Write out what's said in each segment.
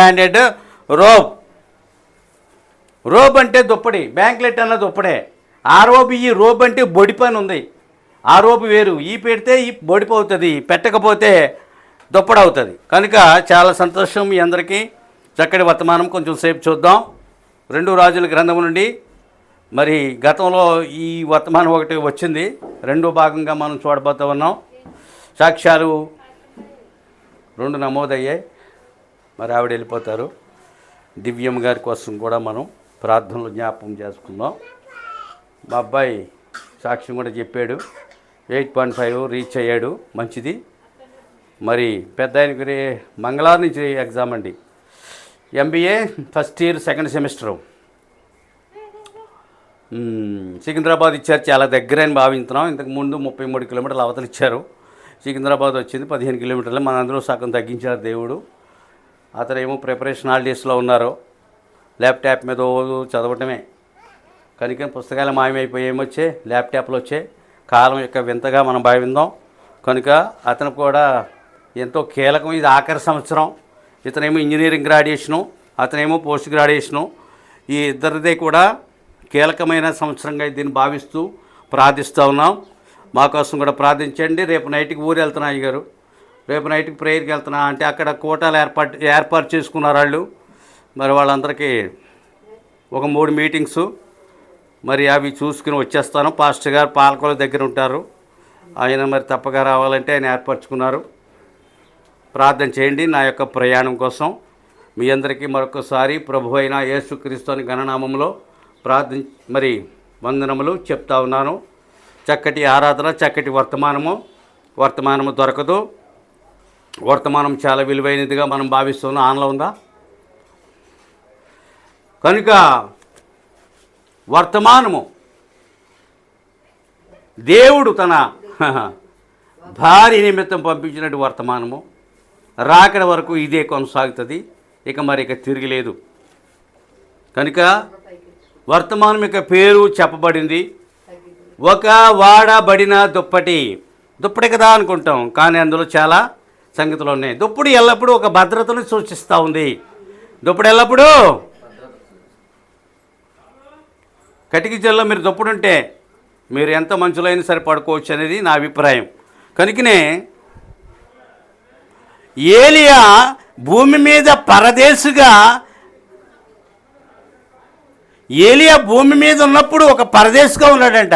Handed rope. Robe అంటే దుప్పటి, బ్యాంక్లెట్ అన్న దుప్పడే. ఆర్ఓబిఈ రోబ్ అంటే బొడి పని ఉంది. ఆ రోబు వేరు, ఈ పెడితే ఈ బొడిపు అవుతుంది, పెట్టకపోతే దుప్పడవుతుంది. కనుక చాలా సంతోషం మీ అందరికీ. చక్కటి వర్తమానం కొంచెం సేపు చూద్దాం. 2 రాజుల గ్రంథం నుండి. మరి గతంలో ఈ వర్తమానం ఒకటి వచ్చింది, 2వ భాగంగా మనం చూడబోతూ ఉన్నాం. సాక్ష్యాలు 2 నమోదయ్యాయి. మరి ఆవిడ వెళ్ళిపోతారు. దివ్యం గారి కోసం కూడా మనం ప్రార్థనలు జ్ఞాపకం చేసుకుందాం. మా అబ్బాయి సాక్ష్యం కూడా చెప్పాడు, 8.5 రీచ్ అయ్యాడు, మంచిది. మరి పెద్ద ఆయనకి మంగళవారం నుంచి ఎగ్జామ్ అండి, MBA first year 2nd semester. Secunderabad ఇచ్చారు, చాలా దగ్గర అని భావిస్తున్నాం. ఇంతకుముందు 33 కిలోమీటర్ల అవతలు ఇచ్చారు. సికింద్రాబాద్ వచ్చింది 15 కిలోమీటర్లు. మన అందరూ సగం తగ్గించారు దేవుడు. అతనేమో ప్రిపరేషన్ హాలిడేస్లో ఉన్నారు, ల్యాప్టాప్ మీద చదవటమే. కనుక పుస్తకాలు మాయమైపోయి ఏమొచ్చే, ల్యాప్టాప్లు వచ్చాయి. కాలం యొక్క వింతగా మనం భావిందాం. కనుక అతను కూడా ఎంతో కీలకం. ఇది ఆఖరి సంవత్సరం. ఇతనేమో ఇంజనీరింగ్ గ్రాడ్యుయేషను, అతనేమో పోస్ట్ గ్రాడ్యుయేషను. ఈ ఇద్దరిదే కూడా కీలకమైన సంవత్సరంగా దీన్ని భావిస్తూ ప్రార్థిస్తూ ఉన్నాం. మా కోసం కూడా ప్రార్థించండి. రేపు నైట్కి ఊరు వెళ్తున్నా అయ్యగారు, రేపు నైట్కి ప్రేయర్కి వెళ్తున్నా అంటే అక్కడ కోటాలు ఏర్పాటు చేసుకున్నారు వాళ్ళు. మరి వాళ్ళందరికీ ఒక 3 మీటింగ్సు, మరి అవి చూసుకుని వచ్చేస్తాను. పాస్టర్ గారు పాలకొల దగ్గర ఉంటారు, ఆయన మరి తప్పగా రావాలంటే ఆయన ఏర్పరచుకున్నారు. ప్రార్థన చేయండి నా యొక్క ప్రయాణం కోసం. మీ అందరికీ మరొకసారి ప్రభు అయిన యేసుక్రీస్తు అని గణనామంలో మరి వందనములు చెప్తా ఉన్నాను. చక్కటి ఆరాధన, చక్కటి వర్తమానము దొరకదు. వర్తమానం చాలా విలువైనదిగా మనం భావిస్తున్నాం. ఆన్లో ఉందా? కనుక వర్తమానము దేవుడు తన భార్య నిమిత్తం పంపించినట్టు వర్తమానము రాకడ వరకు ఇదే కొనసాగుతుంది. ఇక తిరగలేదు. కనుక వర్తమానం యొక్క పేరు చెప్పబడింది. ఒక వాడబడిన దుప్పటి కదా అనుకుంటాం, కానీ అందులో చాలా సంగతులు ఉన్నాయి. దుప్పటి ఎల్లప్పుడూ ఒక భద్రతను సూచిస్తూ ఉంది. దుప్పటి ఎల్లప్పుడూ కటికి జల్లో మీరు దుప్పడుంటే మీరు ఎంత మంచులైనా సరే పడుకోవచ్చు అనేది నా అభిప్రాయం. కనుకనే ఏలియా భూమి మీద పరదేశిగా, ఏలియా భూమి మీద ఉన్నప్పుడు ఒక పరదేశిగా ఉన్నాడంట.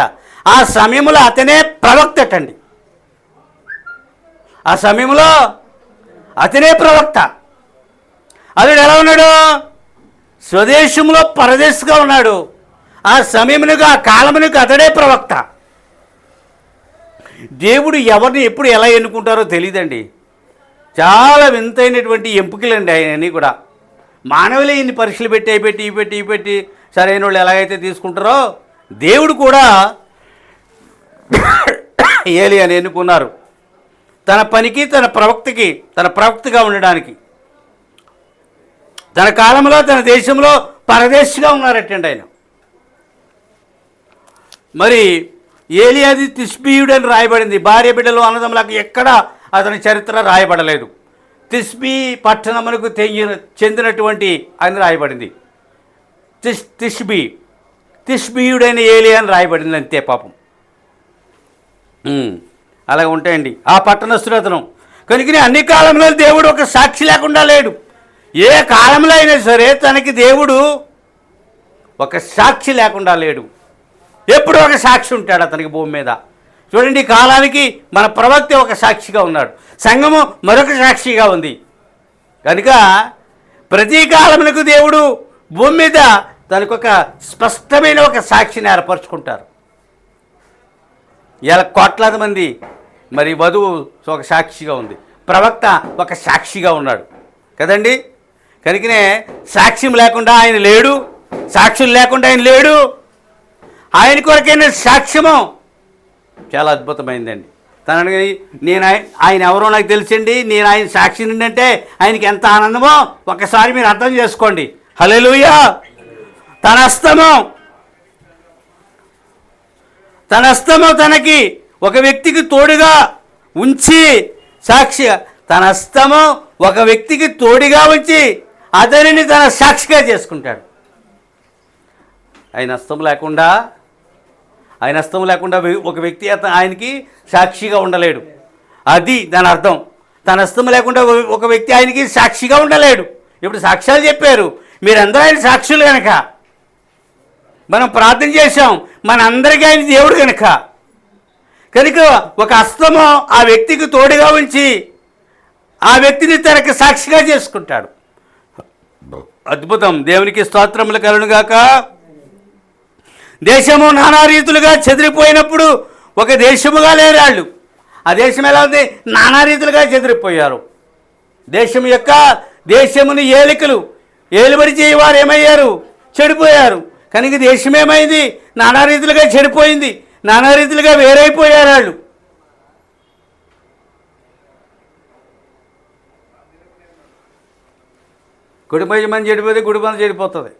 ఆ సమయంలో అతనే ప్రవక్త అటండి. ఆ సమయంలో అతనే ప్రవక్త. అతడు ఎలా ఉన్నాడు? స్వదేశంలో పరదేశిగా ఉన్నాడు. ఆ సమయమునకు, ఆ కాలమునకు అతడే ప్రవక్త. దేవుడు ఎవరిని ఎప్పుడు ఎలా ఎన్నుకుంటారో తెలియదండి. చాలా వింతైనటువంటి ఎంపికలండి ఆయనని కూడా. మానవులే ఇన్ని పరీక్షలు పెట్టి సరైన వాళ్ళు ఎలాగైతే తీసుకుంటారో దేవుడు కూడా ఏలియాని ఎన్నుకున్నారు. తన పనికి, తన ప్రవక్తగా ఉండడానికి. తన కాలంలో, తన దేశంలో పరదేశిగా ఉన్నారటండి ఆయన. మరి ఏలియాది తిష్బీయుడు అని రాయబడింది. భార్య బిడ్డలు అన్నదమ్ములకు ఎక్కడ అతని చరిత్ర రాయబడలేదు. తిష్బీ పట్టణమునకు చెందినటువంటి అని రాయబడింది. తిష్బీయుడైన ఏలియా అని రాయబడింది, అంతే పాపం. అలాగే ఉంటాయండి ఆ పట్టణస్థుడు అతను. కనుక అన్ని కాలంలో దేవుడు ఒక సాక్షి లేకుండా లేడు. ఏ కాలంలో అయినా సరే తనకి దేవుడు ఒక సాక్షి లేకుండా లేడు. ఎప్పుడు ఒక సాక్షి ఉంటాడు అతనికి భూమి మీద. చూడండి, ఈ కాలానికి మన ప్రవక్త ఒక సాక్షిగా ఉన్నాడు, సంఘము మరొక సాక్షిగా ఉంది. కనుక ప్రతి కాలమునకు దేవుడు భూమి మీద తనకొక స్పష్టమైన ఒక సాక్షిని ఏర్పరచుకుంటారు. ఇలా కోట్లాది మంది, మరి వధువు ఒక సాక్షిగా ఉంది, ప్రవక్త ఒక సాక్షిగా ఉన్నాడు కదండి. కనుకనే సాక్ష్యం లేకుండా ఆయన లేడు, సాక్షులు లేకుండా ఆయన లేడు. ఆయన కొరకైన సాక్ష్యము చాలా అద్భుతమైందండి. ఆయన ఎవరో నాకు తెలుసండి, నేను ఆయన సాక్షిని అంటే ఆయనకి ఎంత ఆనందమో ఒకసారి మీరు అర్థం చేసుకోండి. హల్లెలూయా. తన హస్తము తనకి ఒక వ్యక్తికి తోడుగా ఉంచి, తన హస్తము ఒక వ్యక్తికి తోడుగా ఉంచి అతనిని తన సాక్షిగా చేసుకుంటాడు. ఆయన హస్తం లేకుండా ఒక వ్యక్తి ఆయనకి సాక్షిగా ఉండలేడు. అది దాని అర్థం. తన హస్తం లేకుండా ఒక వ్యక్తి ఆయనకి సాక్షిగా ఉండలేడు. ఇప్పుడు సాక్ష్యాలు చెప్పారు, మీరందరూ ఆయన సాక్షులు కనుక, మనం ప్రార్థన చేశాం, మనందరికీ ఆయన దేవుడు కనుక ఒక హస్తము ఆ వ్యక్తికి తోడుగా ఉంచి ఆ వ్యక్తిని తనకు సాక్షిగా చేసుకుంటాడు. అద్భుతం. దేవునికి స్తోత్రములు కలుగునుగాక. దేశము నానా రీతులుగా చెదిరిపోయినప్పుడు ఒక దేశముగా లేరు వాళ్ళు. ఆ దేశం ఎలా ఉంది? నానా రీతులుగా చెదిరిపోయారు. దేశముని ఏలుబడి చేయవారు ఏమయ్యారు? చెడిపోయారు. కనుక దేశం ఏమైంది? నానా రీతులుగా చెడిపోయింది, నానా రీతులుగా వేరైపోయారు వాళ్ళు. కుటుంబ యజమాని చెడిపోతే కుటుంబం చెడిపోతుంది.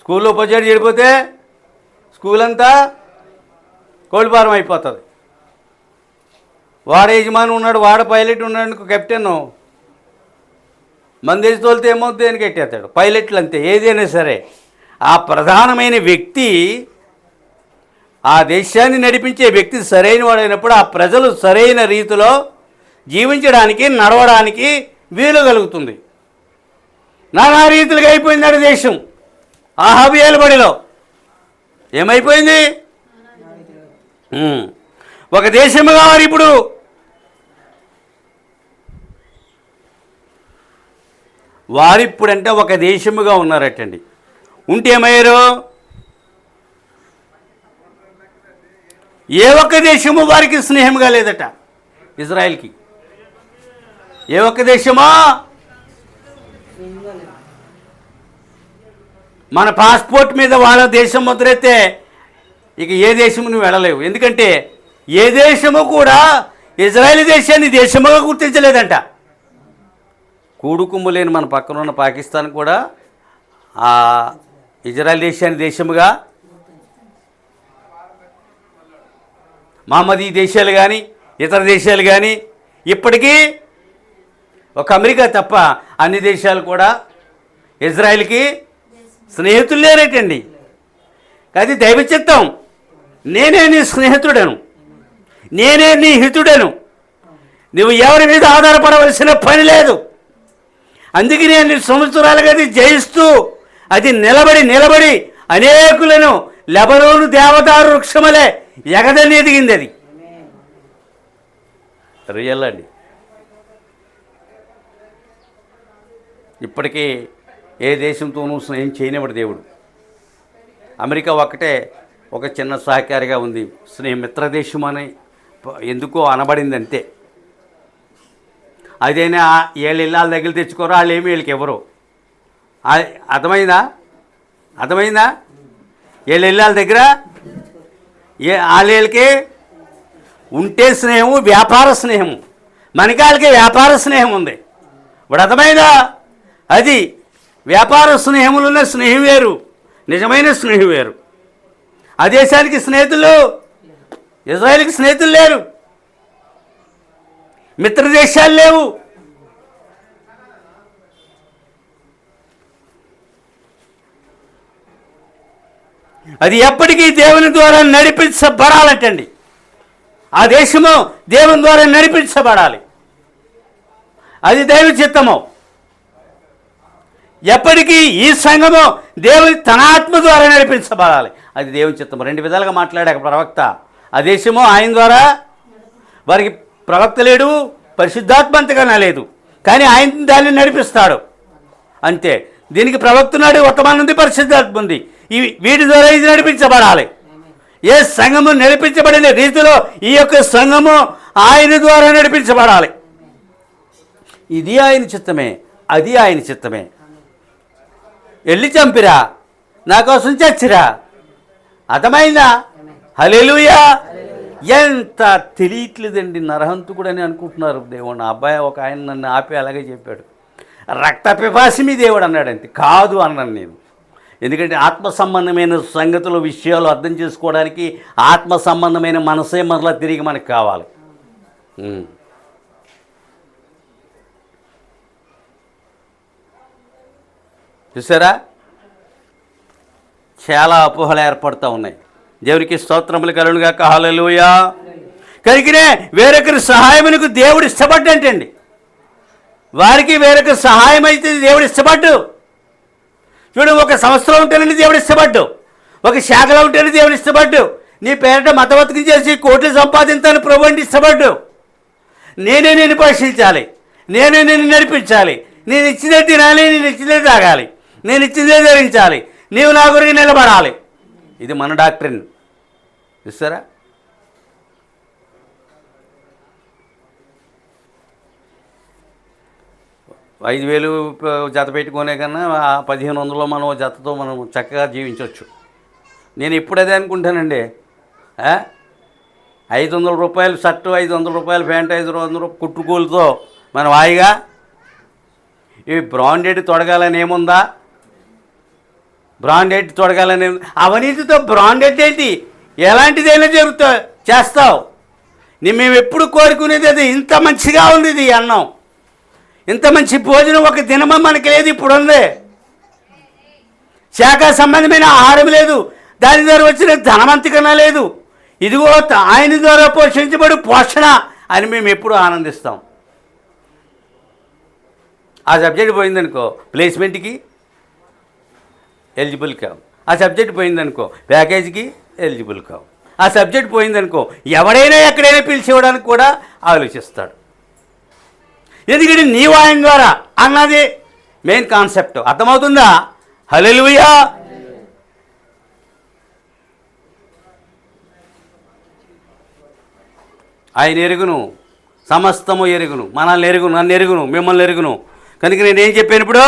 స్కూల్లో ఉపాధ్యాయుడు చెడిపోతే స్కూల్ అంతా కోల్పారం అయిపోతుంది. వాడ యజమాని ఉన్నాడు, వాడ పైలట్ ఉన్నాడు, కెప్టెన్ మన దేశం తోలితే ఏమవుతుంది అని కట్టేస్తాడు. పైలట్లు అంతే. ఏదైనా సరే ఆ ప్రధానమైన వ్యక్తి, ఆ దేశాన్ని నడిపించే వ్యక్తి సరైన వాడైనప్పుడు ఆ ప్రజలు సరైన రీతిలో జీవించడానికి, నడవడానికి వీలు కలుగుతుంది. నానా రీతులుగా అయిపోయింది దేశం. ఆహాబు ఏలుబడిలో ఏమైపోయింది? ఒక దేశముగా వారు ఇప్పుడు వారిప్పుడంటే ఒక దేశముగా ఉన్నారటండి. ఉంటే ఏమయ్యారు? ఏ ఒక్క దేశము వారికి స్నేహంగా లేదట. ఇజ్రాయెల్కి ఏ ఒక్క దేశమా? మన పాస్పోర్ట్ మీద వాళ్ళ దేశం ముద్రైతే ఇక ఏ దేశము నువ్వు వెళ్ళలేవు. ఎందుకంటే ఏ దేశము కూడా ఇజ్రాయెల్ దేశాన్ని దేశముగా గుర్తించలేదంట. కూడుకుమ్ము లేని మన పక్కన ఉన్న పాకిస్తాన్ కూడా ఆ ఇజ్రాయెల్ దేశాన్ని దేశముగా, మహమ్మదీ దేశాలు కానీ ఇతర దేశాలు కానీ ఇప్పటికీ ఒక అమెరికా తప్ప అన్ని దేశాలు కూడా ఇజ్రాయెల్కి స్నేహితులు లేరేటండి. అది దైవ చిత్తం. నేనే నీ స్నేహితుడను, నేనే నీ హితుడను, నువ్వు ఎవరి మీద ఆధారపడవలసిన పని లేదు. అందుకే నేను సంవత్సరాలుగా అది జయిస్తూ అది నిలబడి అనేకులను లెబనోను దేవదారు వృక్షమలే ఎగదని ఎదిగింది. అది రియల్ అండి. ఇప్పటికీ ఏ దేశంతోనూ స్నేహం చేయనివాడు దేవుడు. అమెరికా ఒక్కటే ఒక చిన్న సహకారిగా ఉంది. మిత్రదేశం అని ఎందుకో అనబడింది అంతే. అదైనా వీళ్ళు ఇళ్ళ దగ్గర తెచ్చుకోరు, వాళ్ళు ఏమి వీళ్ళకి ఎవరు. అర్థమైందా? వీళ్ళు ఇళ్ళ దగ్గర వాళ్ళకి ఉంటే స్నేహము, వ్యాపార స్నేహము. మనకి వాళ్ళకి వ్యాపార స్నేహం ఉంది. ఇప్పుడు అర్థమైందా? అది వ్యాపార స్నేహములు ఉన్న స్నేహం వేరు, నిజమైన స్నేహం వేరు. ఆ దేశానికి స్నేహితులు, ఇజ్రాయెల్కి స్నేహితులు లేరు, మిత్ర దేశాలు లేవు. అది ఎప్పటికీ దేవుని ద్వారా నడిపించబడాలటండి. ఆ దేశము దేవుని ద్వారా నడిపించబడాలి. అది దైవ చిత్తము. ఎప్పటికీ ఈ సంఘము దేవుని తన ఆత్మ ద్వారా నడిపించబడాలి. అది దేవుని చిత్తము. రెండు విధాలుగా మాట్లాడాక ప్రవక్త. ఆ దేశము ఆయన ద్వారా, వారికి ప్రవక్త లేడు, పరిశుద్ధాత్మ అంతగా లేదు, కానీ ఆయన దాన్ని నడిపిస్తాడు అంతే. దీనికి ప్రవక్త నాడు, వర్తమానం ఉంది, పరిశుద్ధాత్మ ఉంది. వీటి ద్వారా ఇది నడిపించబడాలి. ఏ సంఘము నడిపించబడిన రీతిలో ఈ యొక్క సంఘము ఆయన ద్వారా నడిపించబడాలి. ఇది ఆయన చిత్తమే, అది ఆయన చిత్తమే. వెళ్ళి చంపిరా, నా కోసం చచ్చిరా. అర్థమైందా? హల్లెలూయా. ఎంత తెలియట్లేదండి. నరహంతుకుడని అనుకుంటున్నారు దేవుడు. నా అబ్బాయి ఒక ఆయన నన్ను ఆపి అలాగే చెప్పాడు, రక్త పిపాసిమి దేవుడు అన్నాడంతే. కాదు అన్నాను నేను. ఎందుకంటే ఆత్మ సంబంధమైన సంగతుల విషయాలు అర్థం చేసుకోవడానికి ఆత్మ సంబంధమైన మనసే మరలా తిరిగి మనకు కావాలి. చూసారా, చాలా అపోహలు ఏర్పడుతూ ఉన్నాయి. దేవునికి స్తోత్రములు కలుగునుగాక. హల్లెలూయా. కనుకనే వేరొకరి సహాయమునకు దేవుడు ఇష్టపడ్డంటండి. వారికి వేరొకరి సహాయం అయితే దేవుడు ఇష్టపడ్డు. చూడు, ఒక సంవత్సరం ఉంటేనే దేవుడు ఇష్టపడ్డు, ఒక శాఖలో ఉంటేనే దేవుడు ఇష్టపడ్డు. నీ పేరిట మతవర్తకం చేసి కోట్లు సంపాదించాలని ప్రభు అంటే ఇష్టపడ్డు. నేనే నిన్ను పోషించాలి, నేనే నిన్ను నడిపించాలి, నేను ఇచ్చినదే తినాలి, నేను ఇచ్చినదే తాగాలి, నేను ఇచ్చినదే ధరించాలి, నీవు నా గురించి నిలబడాలి. ఇది మన డాక్టరీన్. చూస్తారా, 5,000 జత పెట్టుకునే కన్నా 1,500 మనం జతతో మనం చక్కగా జీవించవచ్చు. నేను ఇప్పుడు అదే అనుకుంటానండి. 500 రూపాయలు షర్టు, 500 రూపాయలు ప్యాంటు, 500 కుట్టుకూలతో మనం హాయిగా ఈ బ్రాండెడ్ తొడగాలని ఏముందా? బ్రాండెడ్ తొడగాలని అవినీతితో బ్రాండెడ్ ఏంటి? ఎలాంటిదైనా చేస్తావు. మేము ఎప్పుడు కోరుకునేది అది. ఇంత మంచిగా ఉంది ఇది అన్నం, ఇంత మంచి భోజనం ఒక దినమా మనకి లేదు. ఇప్పుడు ఉంది. శాఖ సంబంధమైన ఆహారం లేదు, దాని ద్వారా వచ్చిన ధనవంతికన లేదు. ఇదిగో ఆయన ద్వారా పోషించబడి పోషణ అని మేము ఎప్పుడు ఆనందిస్తాం. ఆ సబ్జెక్ట్ పోయిందనుకో ప్లేస్మెంట్కి ఎలిజిబుల్ కావు, ఆ సబ్జెక్ట్ పోయిందనుకో ప్యాకేజీకి ఎలిజిబుల్ కావు, ఆ సబ్జెక్ట్ పోయిందనుకో ఎవడైనా ఎక్కడైనా పిలిచి ఇవ్వడానికి కూడా ఆలోచిస్తాడు. ఎందుకంటే నీ వాయం ద్వారా అన్నది మెయిన్ కాన్సెప్ట్. అర్థమవుతుందా? హల్లెలూయా. ఆయన ఎరుగును, సమస్తము ఎరుగును, మనల్ని ఎరుగును, నన్ను ఎరుగును, మిమ్మల్ని ఎరుగును. కనుక నేనేం చెప్పాను ఇప్పుడు?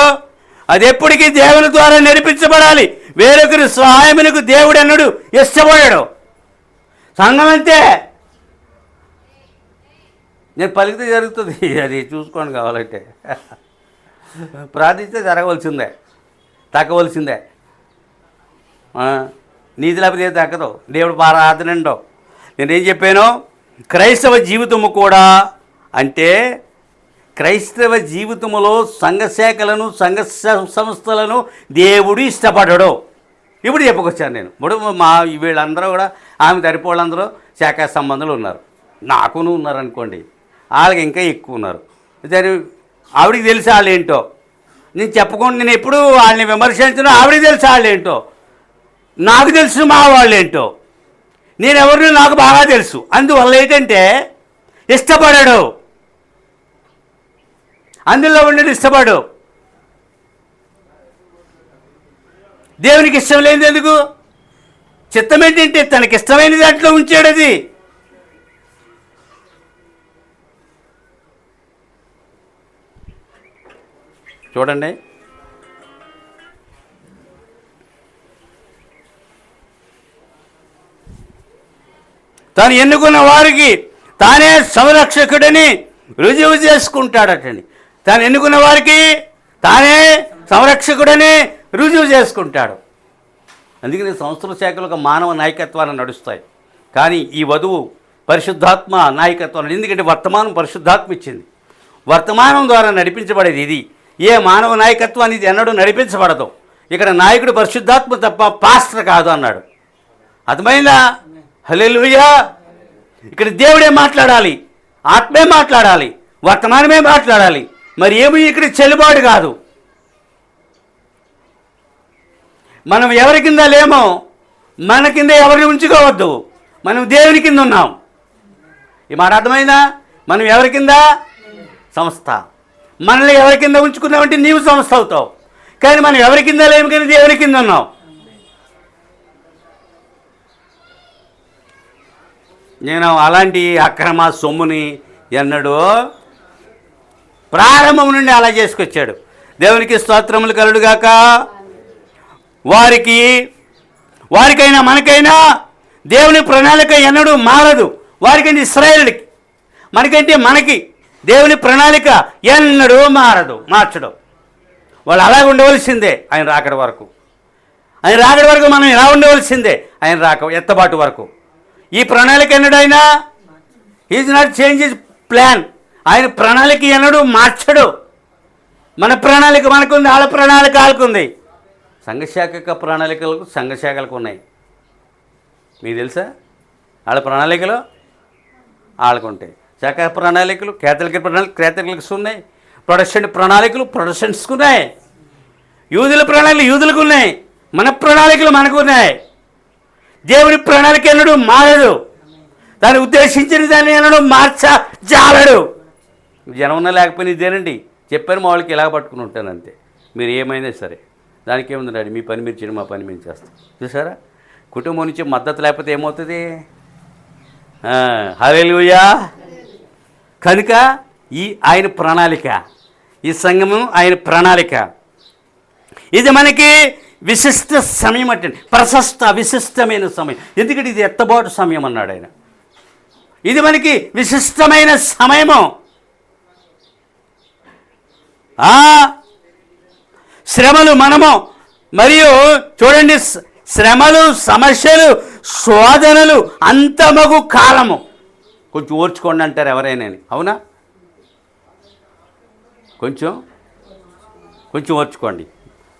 అది ఎప్పటికీ దేవుని ద్వారా నడిపించబడాలి. వేరొకరి సహాయమునకు దేవుడు అన్నాడు ఇష్టపడాడు. సంఘం అంతే. నేను పలికితే జరుగుతుంది, అది చూసుకోండి. కావాలంటే ప్రార్థిస్తే జరగవలసిందే, తగ్గవలసిందే. నీతి లేకపోతే తగ్గదు. దేవుడు ప్రార్థనండో. నేనేం చెప్పాను? క్రైస్తవ జీవితము కూడా అంటే క్రైస్తవ జీవితములో సంఘశాఖలను, సంఘ సంస్థలను దేవుడు ఇష్టపడడు. ఇప్పుడు చెప్పుకొచ్చాను నేను. ఇప్పుడు మా వీళ్ళందరూ కూడా ఆమె తరపు వాళ్ళందరూ శాఖా సంబంధాలు ఉన్నారు, నాకును ఉన్నారు అనుకోండి, వాళ్ళకి ఇంకా ఎక్కువ ఉన్నారు. సరే, ఆవిడికి తెలిసి వాళ్ళు ఏంటో నేను చెప్పకుండా, నేను ఎప్పుడు వాళ్ళని విమర్శించను. ఆవిడికి తెలిసి వాళ్ళు ఏంటో, నాకు తెలుసు మా వాళ్ళు ఏంటో, నేను ఎవరిని నాకు బాగా తెలుసు. అందువల్ల ఏంటంటే ఇష్టపడాడు, అందులో ఉండేది ఇష్టపడు. దేవునికి ఇష్టం లేనిది ఎందుకు? చిత్తం ఏంటంటే తనకి ఇష్టమైన దాంట్లో ఉంచాడు. అది చూడండి. తాను ఎన్నుకున్న వారికి తానే సంరక్షకుడని రుజువు చేసుకుంటాడటండి. తాను ఎన్నుకున్న వారికి తానే సంరక్షకుడని రుజువు చేసుకుంటాడు. అందుకని సంస్థల శాఖలు ఒక మానవ నాయకత్వాన్ని నడుస్తాయి. కానీ ఈ వధువు పరిశుద్ధాత్మ నాయకత్వం. ఎందుకంటే వర్తమానం పరిశుద్ధాత్మ ఇచ్చింది. వర్తమానం ద్వారా నడిపించబడేది ఇది. ఏ మానవ నాయకత్వాన్ని ఇది ఎన్నడూ నడిపించబడదు. ఇక్కడ నాయకుడు పరిశుద్ధాత్మ తప్ప పాస్టర్ కాదు అన్నాడు. అర్థమైందా? హల్లెలూయా. ఇక్కడ దేవుడే మాట్లాడాలి, ఆత్మే మాట్లాడాలి, వర్తమానమే మాట్లాడాలి. మరి ఏమి ఇక్కడ చెల్లుబాటు కాదు. మనం ఎవరి కింద లేమో, మన కింద ఎవరిని ఉంచుకోవద్దు. మనం దేవుని కింద ఉన్నాం. ఈ మాట అర్థమైందా? మనం ఎవరి కింద? సంస్థ. మనల్ని ఎవరి కింద ఉంచుకున్నామంటే నీవు సంస్థ అవుతావు. కానీ మనం ఎవరి కింద లేము, కానీ దేవుని కింద ఉన్నాం. నేను అలాంటి అక్రమ సొమ్ముని ఎన్నడూ ప్రారంభం నుండి అలా చేసుకొచ్చాడు. దేవునికి స్తోత్రములు కలుగుగాక. వారికైనా మనకైనా దేవుని ప్రణాళిక ఎన్నడూ మారదు. వారికంటే ఇశ్రాయేలుకి, మనకంటే మనకి దేవుని ప్రణాళిక ఎన్నడూ మార్చడం. వాళ్ళు అలాగ ఉండవలసిందే ఆయన రాకడ వరకు. ఆయన రాకడ వరకు మనం ఇలా ఉండవలసిందే ఆయన ఎత్తబాటు వరకు. ఈ ప్రణాళిక ఎన్నడైనా is not change his plan. ఆయన ప్రణాళిక ఎన్నడూ మార్చడు. మన ప్రణాళిక మనకుంది, వాళ్ళ ప్రణాళిక వాళ్ళకుంది. సంఘశాఖ ప్రణాళికలకు సంఘశాఖలకు ఉన్నాయి. మీకు తెలుసా? వాళ్ళ ప్రణాళికలు వాళ్ళకు ఉంటాయి. శాఖ ప్రణాళికలు క్యాథలిక్ ఉన్నాయి. ప్రొటెస్టెంట్ ప్రణాళికలు ప్రొటెస్టెంట్స్కి ఉన్నాయి. యూదుల ప్రణాళికలు యూదులకు ఉన్నాయి. మన ప్రణాళికలు మనకు ఉన్నాయి. దేవుని ప్రణాళిక ఎన్నడూ మారదు. దాన్ని ఉద్దేశించిన దాన్ని ఎన్నడూ మార్చజాలడు. జనం లేకపోయినా ఇదేనండి చెప్పాను, మా వాళ్ళకి ఇలా పట్టుకుని ఉంటాను అంతే. మీరు ఏమైనా సరే దానికి ఏముందండి, మీ పని మీరు చేయడం, మా పని మేము చేస్తాం. చూసారా? కుటుంబం నుంచి మద్దతు లేకపోతే ఏమవుతుంది? హల్లెలూయా. కనుక ఆయన ప్రణాళిక, ఈ సంఘము ఆయన ప్రణాళిక. ఇది మనకి విశిష్ట సమయం అంటే విశిష్టమైన సమయం. ఎందుకంటే ఇది ఎత్తబాటు సమయం అన్నాడు ఆయన. ఇది మనకి విశిష్టమైన సమయము. శ్రమలు మనము మరియు చూడండి, శ్రమలు, సమస్యలు, శోధనలు అంతమగు కాలము. కొంచెం ఓర్చుకోండి అంటారు ఎవరైనా, అవునా? కొంచెం ఓర్చుకోండి,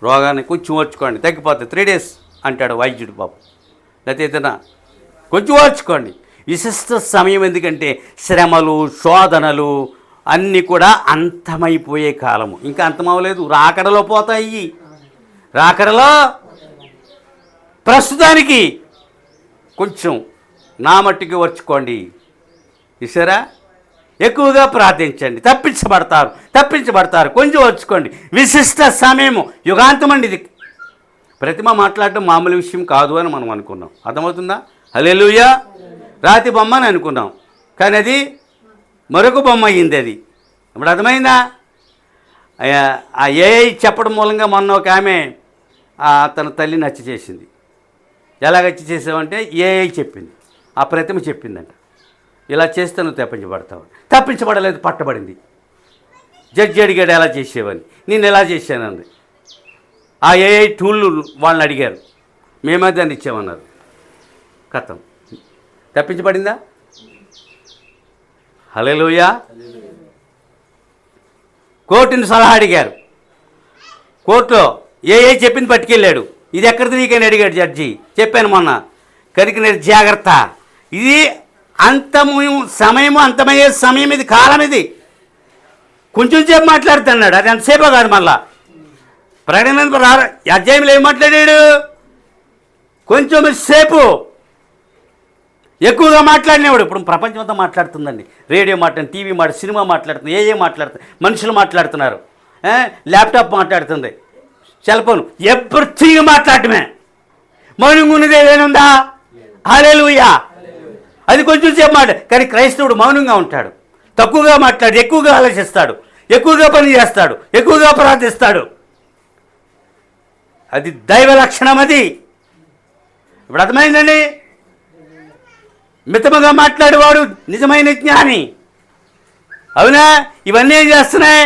రోగాన్ని కొంచెం ఓర్చుకోండి, తగ్గిపోతుంది 3 days అంటాడు వైద్యుడు పాపం. లేకపోతే ఏదైనా కొంచెం ఓర్చుకోండి. విశిష్ట సమయం. ఎందుకంటే శ్రమలు, శోధనలు అన్నీ కూడా అంతమైపోయే కాలము. ఇంకా అంతమవలేదు, రాకడలో పోతాయి. రాకడలో ప్రస్తుతానికి కొంచెం నా మట్టికి ఓర్చుకోండి. చూసారా? ఎక్కువగా ప్రార్థించండి, తప్పించబడతారు. కొంచెం ఓర్చుకోండి. విశిష్ట సమయము, యుగాంతం అండి ఇది. ప్రతిమ మాట్లాడటం మామూలు విషయం కాదు అని మనం అనుకున్నాం. అర్థమవుతుందా? హల్లెలూయా. రాతి బొమ్మ అని అనుకున్నాం, కానీ అది మరొక బొమ్మ అయ్యింది. అది ఇప్పుడు అర్థమైందా? ఆ ఏఐ చెప్పడం మూలంగా మొన్న ఒక ఆమె తన తల్లిని హత్య చేసింది. ఎలాగ హత్య చేసావంటే ఏఐ చెప్పింది, ఆ ప్రతిమ చెప్పిందంట, ఇలా చేస్తే నువ్వు తప్పించబడతావు. తప్పించబడలేదు, పట్టబడింది. జడ్జి అడిగాడు ఎలా చేసేవని. నేను ఎలా చేశానంది. ఆ ఏఐ టూళ్ళు వాళ్ళని అడిగారు, మేమే దాన్ని ఇచ్చామన్నారు. కథం తప్పించబడిందా? హల్లెలూయా. కోర్టుని సలహా అడిగారు. కోర్టులో ఏఐ చెప్పింది పట్టుకెళ్ళాడు. ఇది ఎక్కడిది నీకని అడిగాడు జడ్జి. చెప్పాను మొన్న. కనుక నేను జాగ్రత్త, ఇది అంతమయ్యే సమయం, ఇది కాలం. ఇది కొంచెం సేపు మాట్లాడుతున్నాడు, అది ఎంతసేపో కాదు. మళ్ళా ప్రకటన అధ్యాయంలో ఏం మాట్లాడాడు? కొంచెం సేపు. ఎక్కువగా మాట్లాడినవాడు. ఇప్పుడు ప్రపంచం అంతా మాట్లాడుతుందండి. రేడియో మాట్లాడుతుంది, టీవీ సినిమా మాట్లాడుతుంది, ఏ మాట్లాడుతుంది, మనుషులు మాట్లాడుతున్నారు, ల్యాప్టాప్ మాట్లాడుతుంది, సెల్ ఫోన్, ఎవ్రీథింగ్ మాట్లాడటమే. మౌనంగా ఉన్నది ఏదైనా? హల్లెలూయా. అది కొంచెం సేపు కానీ క్రైస్తవుడు మౌనంగా ఉంటాడు. తక్కువగా మాట్లాడి, ఎక్కువగా ఆలోచిస్తాడు, ఎక్కువగా పని చేస్తాడు, ఎక్కువగా ప్రార్థిస్తాడు. అది దైవ లక్షణం. అది ఇప్పుడు అర్థమైందండి. మితముగా మాట్లాడేవాడు నిజమైన జ్ఞాని. అవునా? ఇవన్నీ ఏం చేస్తున్నాయి?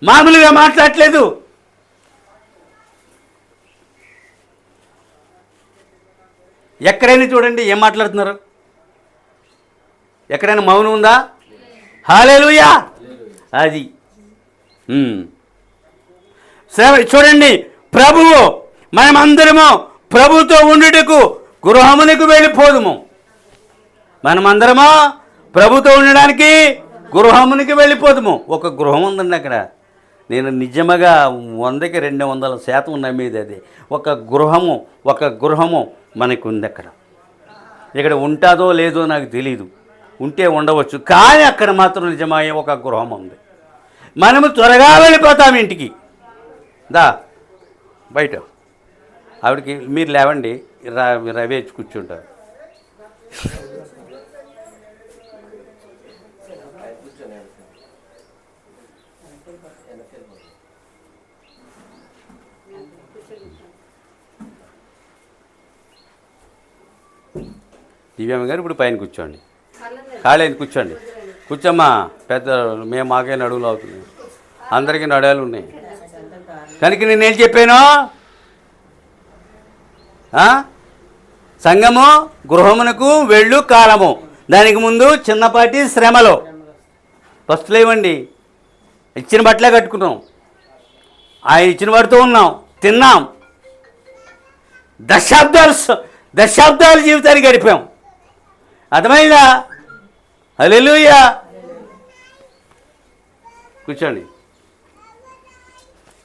మామూలుగా మాట్లాడట్లేదు. ఎక్కడైనా చూడండి ఏం మాట్లాడుతున్నారు? ఎక్కడైనా మౌనం ఉందా? హల్లెలూయా. అది చూడండి, ప్రభువు మనమందరము ప్రభుతో ఉండుటకు గృహమునికి వెళ్ళిపోదుము. మనమందరము ప్రభుతో ఉండడానికి గృహమునికి వెళ్ళిపోదుము. ఒక గృహం ఉందండి అక్కడ. నేను నిజంగా 100కి 200% నమ్మేది అది. ఒక గృహము మనకు ఉంది అక్కడ. ఇక్కడ ఉంటుందో లేదో నాకు తెలీదు, ఉంటే ఉండవచ్చు, కానీ అక్కడ మాత్రం నిజమయ్యే ఒక గృహం ఉంది. మనము త్వరగా వెళ్ళిపోతాం ఇంటికి. బయట ఆవిడకి మీరు లేవండి, రవి వచ్చి కూర్చుంటారు. దివ్యమ్మ గారు ఇప్పుడు పైన కూర్చోండి, ఖాళీ కూర్చోండి. కూర్చోమ్మా. పెద్ద మేము మాకే నడువులు అవుతుంది, అందరికీ నడాలు ఉన్నాయి. కనుక నేనేం చెప్పాను? సంఘము గృహమునకు వెళ్ళు కాలము. దానికి ముందు చిన్నపాటి శ్రమలు. ఫస్ట్ లేవండి, ఇచ్చిన బట్టలే కట్టుకున్నాం, ఆయన ఇచ్చిన వాటితో ఉన్నాం, తిన్నాం, దశాబ్దాలు జీవితాన్ని గడిపాం. అర్థమైందా? హల్లెలూయా. కూర్చోండి.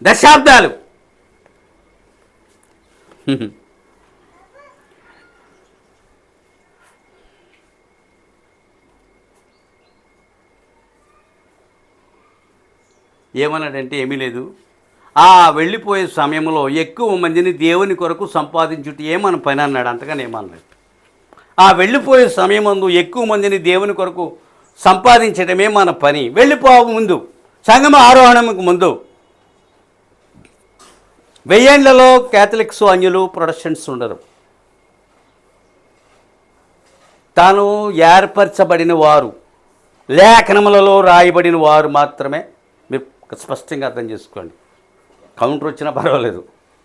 దశాబ్దాలు. ఏమన్నాడంటే ఏమీ లేదు, ఆ వెళ్ళిపోయే సమయంలో ఎక్కువ మందిని దేవుని కొరకు సంపాదించుట మన పని అన్నాడు. అంతగానే ఏమన్నాడు. ఆ వెళ్ళిపోయే సమయమందు ఎక్కువ మందిని దేవుని కొరకు సంపాదించడమే మన పని. వెళ్ళిపో ముందు, సంగమ ఆరోహణకు ముందు 1000 ఏళ్లలో క్యాథలిక్స్, అన్యులు, ప్రొటెస్టెంట్స్ ఉండరు. తాను ఏర్పరచబడిన వారు, లేఖనములలో రాయబడిన వారు మాత్రమే. మీరు స్పష్టంగా అర్థం చేసుకోండి. కౌంటర్ వచ్చినా పర్వాలేదు,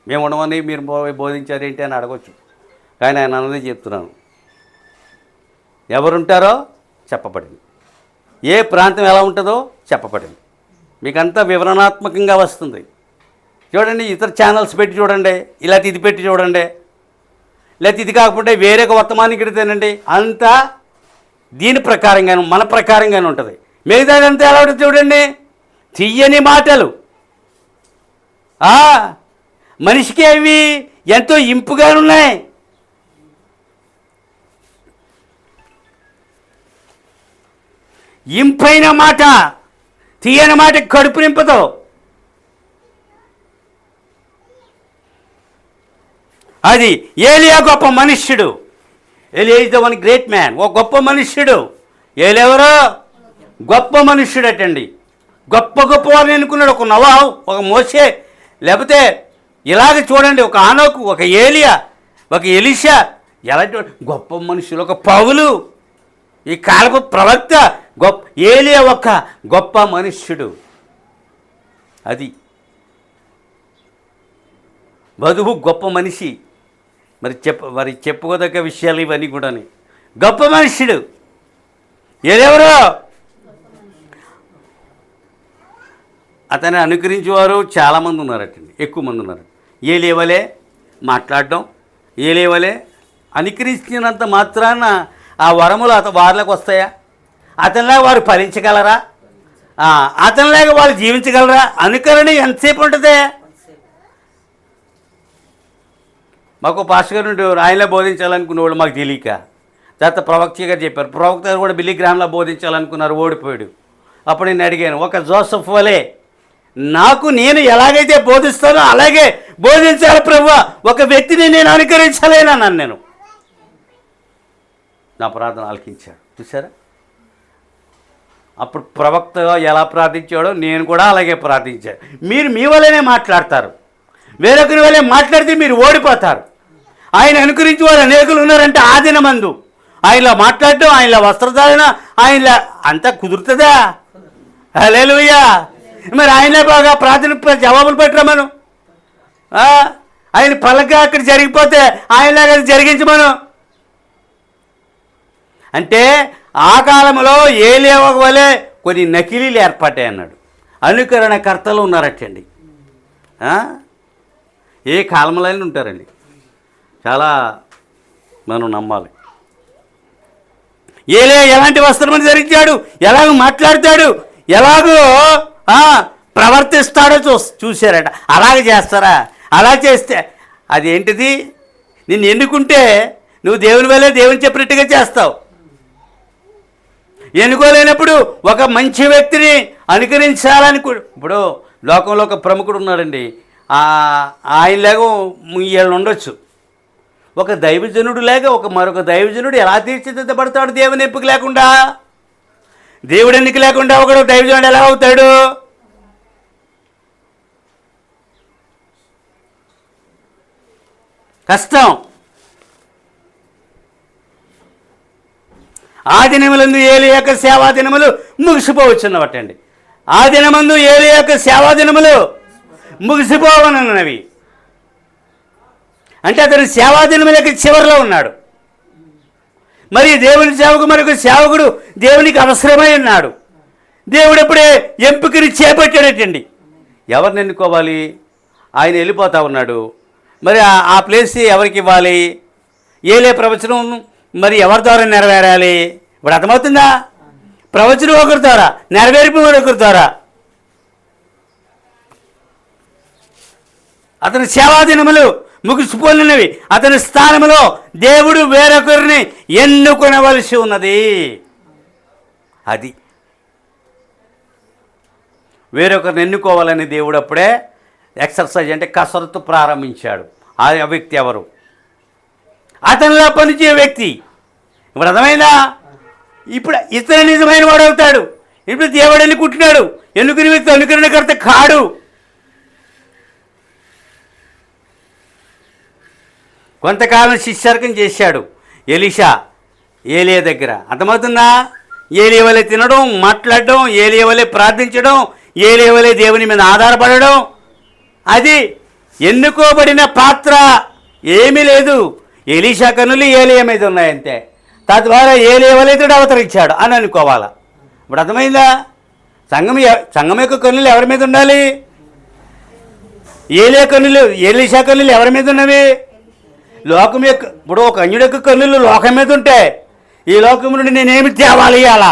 మేము ఉండమని మీరు బోధించారేంటి అని అడగవచ్చు. కానీ ఆయన అన్నది చెప్తున్నాను. ఎవరుంటారో చెప్పబడింది, ఏ ప్రాంతం ఎలా ఉంటుందో చెప్పబడింది. మీకంతా వివరణాత్మకంగా వస్తుంది. చూడండి, ఇతర ఛానల్స్ పెట్టి చూడండి, ఇలాంటి ఇది పెట్టి చూడండి, లేకపోతే ఇది కాకపోతే వేరే ఒక వర్తమానికి తినండి. అంతా దీని ప్రకారంగాను మన ప్రకారంగానే ఉంటుంది. మిగతాదంతా ఎలా ఉంటుంది చూడండి, తీయని మాటలు. మనిషికి అవి ఎంతో ఇంపుగా ఉన్నాయి. ఇంపైన మాట, తీయని మాట కడుపు నింపదు. అది ఏలియా గొప్ప మనుష్యుడు. ఏలియా is the one great man. ఓ గొప్ప మనుష్యుడు. ఏలెవరో గొప్ప మనుష్యుడు అటండి. గొప్ప వారిని ఎన్నుకున్నాడు. ఒక నోవాహు, ఒక మోషే, లేకపోతే ఇలాగ చూడండి, ఒక ఆనోకు, ఒక ఏలియా, ఒక ఎలీషా, ఎలాంటి గొప్ప మనుషులు. ఒక పౌలు, ఈ కాలపు ప్రవక్త. ఏలియా ఒక గొప్ప మనుష్యుడు. అది వధువు గొప్ప మనిషి. మరి చెప్పుకోదగ్గ విషయాలు ఇవన్నీ కూడా. గొప్ప మనుష్యుడు ఏదెవరో. అతన్ని అనుకరించేవారు చాలామంది ఉన్నారటండి, ఎక్కువ మంది ఉన్నారు. ఏలేవలే మాట్లాడడం, ఏలేవలే అనుకరించినంత మాత్రాన ఆ వరములు వారిలోకి వస్తాయా? అతనిలాగా వారు ఫలించగలరా? అతనిలాగా వాళ్ళు జీవించగలరా? అనుకరణ ఎంతసేపు ఉంటుంది? మాకు పాస్టర్ గారు నుండి ఆయనలో బోధించాలనుకునేవాడు, మాకు తెలియక. తర్వాత ప్రవక్త గారు చెప్పారు, ప్రవక్త గారు కూడా బిల్లి గ్రామంలో బోధించాలనుకున్నారు, ఓడిపోయాడు. అప్పుడు నేను అడిగాను, ఒక జోసెఫ్ వలే నేను ఎలాగైతే బోధిస్తానో అలాగే బోధించాలి ప్రభువా, ఒక వ్యక్తిని నేను అనుకరించలేనన్నాను. నేను నా ప్రార్థన ఆలకించాడు. చూసారా? అప్పుడు ప్రవక్తగా ఎలా ప్రార్థించాడో నేను కూడా అలాగే ప్రార్థించాను. మీరు మీ వల్లనే మాట్లాడతారు, వేరొకరి వల్లే మాట్లాడితే మీరు ఓడిపోతారు. ఆయన అనుకరించి వాళ్ళు అనేకులు ఉన్నారంటే ఆ దినమందు ఆయనలా మాట్లాడటం, ఆయనలా వస్త్రధారణ, ఆయనలా అంతా కుదురుతుందా? హల్లెలూయా. మరి ఆయనే బాగా ప్రార్థన జవాబులు పెట్టరమను. ఆయన పలక అక్కడ జరిగిపోతే ఆయనలాగా జరిగించమను. అంటే ఆ కాలంలో ఏలియా వలె కొన్ని నకిలీలు ఏర్పడ్డాయి అన్నాడు. అనుకరణకర్తలు ఉన్నారటండి. ఏ కాలంలో ఉంటారండి, చాలా మనం నమ్మాలి. ఏలియా ఎలాంటి వస్త్రమని ధరించాడు, ఎలాగ మాట్లాడతాడు, ఎలాగో ప్రవర్తిస్తాడో చూశారట. అలాగే చేస్తారా? అలా చేస్తే అదేంటిది? నిన్ను ఎన్నుకుంటే నువ్వు దేవుని వల్లే దేవుని చెప్పినట్టుగా చేస్తావు. ఎన్నుకోలేనప్పుడు ఒక మంచి వ్యక్తిని అనుకరించాలని. ఇప్పుడు లోకంలో ఒక ప్రముఖుడు ఉన్నాడండి, ఆయనలాగా వీళ్ళు ఉండొచ్చు. ఒక దైవజనుడు లేక మరొక దైవజనుడు ఎలా తీర్చిదిద్దబడతాడు? దేవుని ఎంపిక లేకుండా, దేవుడు ఎన్నిక లేకుండా ఒకడు దైవజనుడు ఎలా అవుతాడు? కష్టం. ఆ దినములందు ఏలియా యొక్క సేవా దినములు ముగిసిపోవచ్చున్నవటండి. ఆ దినమందు ఏలియా యొక్క సేవా దినములు ముగిసిపోవనున్నవి. అంటే అతను సేవా దినములకి చివరిలో ఉన్నాడు. మరి దేవుని సేవకు మరొక సేవకుడు దేవునికి అవసరమై ఉన్నాడు. దేవుడు ఎప్పుడే ఎంపికని చేపట్టాడటండి. ఎవరిని ఎన్నుకోవాలి? ఆయన వెళ్ళిపోతా ఉన్నాడు. మరి ఆ ప్లేస్ ఎవరికి ఇవ్వాలి? ఏలే ప్రవచనం మరి ఎవరి ద్వారా నెరవేరాలి? ఇప్పుడు అర్థమవుతుందా? ప్రవచనం ఒకరి ద్వారా, నెరవేర్పు ఒకరి ద్వారా. అతని సేవాదినములు ముగిసిపోయినవి. అతని స్థానంలో దేవుడు వేరొకరిని ఎన్నుకొనవలసి ఉన్నది. అది వేరొకరిని ఎన్నుకోవాలని దేవుడు అప్పుడే ఎక్సర్సైజ్ అంటే కసరత్తు ప్రారంభించాడు. ఆ వ్యక్తి ఎవరు? అతనిలో పనిచేయ వ్యక్తి. ఇప్పుడు అర్థమైందా? ఇప్పుడు ఇతను నిజమైన వాడు అవుతాడు. ఇప్పుడు దేవుడు ఎన్నుకుంటున్నాడు. ఎన్నుకునే వ్యక్తి అనుకరణకర్త కాడు. కొంతకాలం శిష్యర్కం చేశాడు ఎలీషా ఏలియా దగ్గర. అర్థమవుతుందా? ఏలియా వలె తినడం, మాట్లాడడం, ఏలియా వలె ప్రార్థించడం, ఏలియా వలె దేవుని మీద ఆధారపడడం. అది ఎన్నుకోబడిన పాత్ర. ఏమీ లేదు. ఎలీషా కన్నులు ఏలియా మీద ఉన్నాయంతే. తద్వారా ఏలియా వలె ఇతడు అవతరించాడు అని అనుకోవాలా. ఇప్పుడు అర్థమైందా? సంఘం యొక్క కన్నులు ఎవరి మీద ఉండాలి? ఏలియా కన్నులు, ఎలీషా కన్నులు ఎవరి మీద ఉన్నవి? లోకం యొక్క. ఇప్పుడు ఒక అన్యుడి యొక్క కన్నులు లోకం మీద ఉంటాయి. ఈ లోకం నుండి నేనేమి తేవాలి అలా.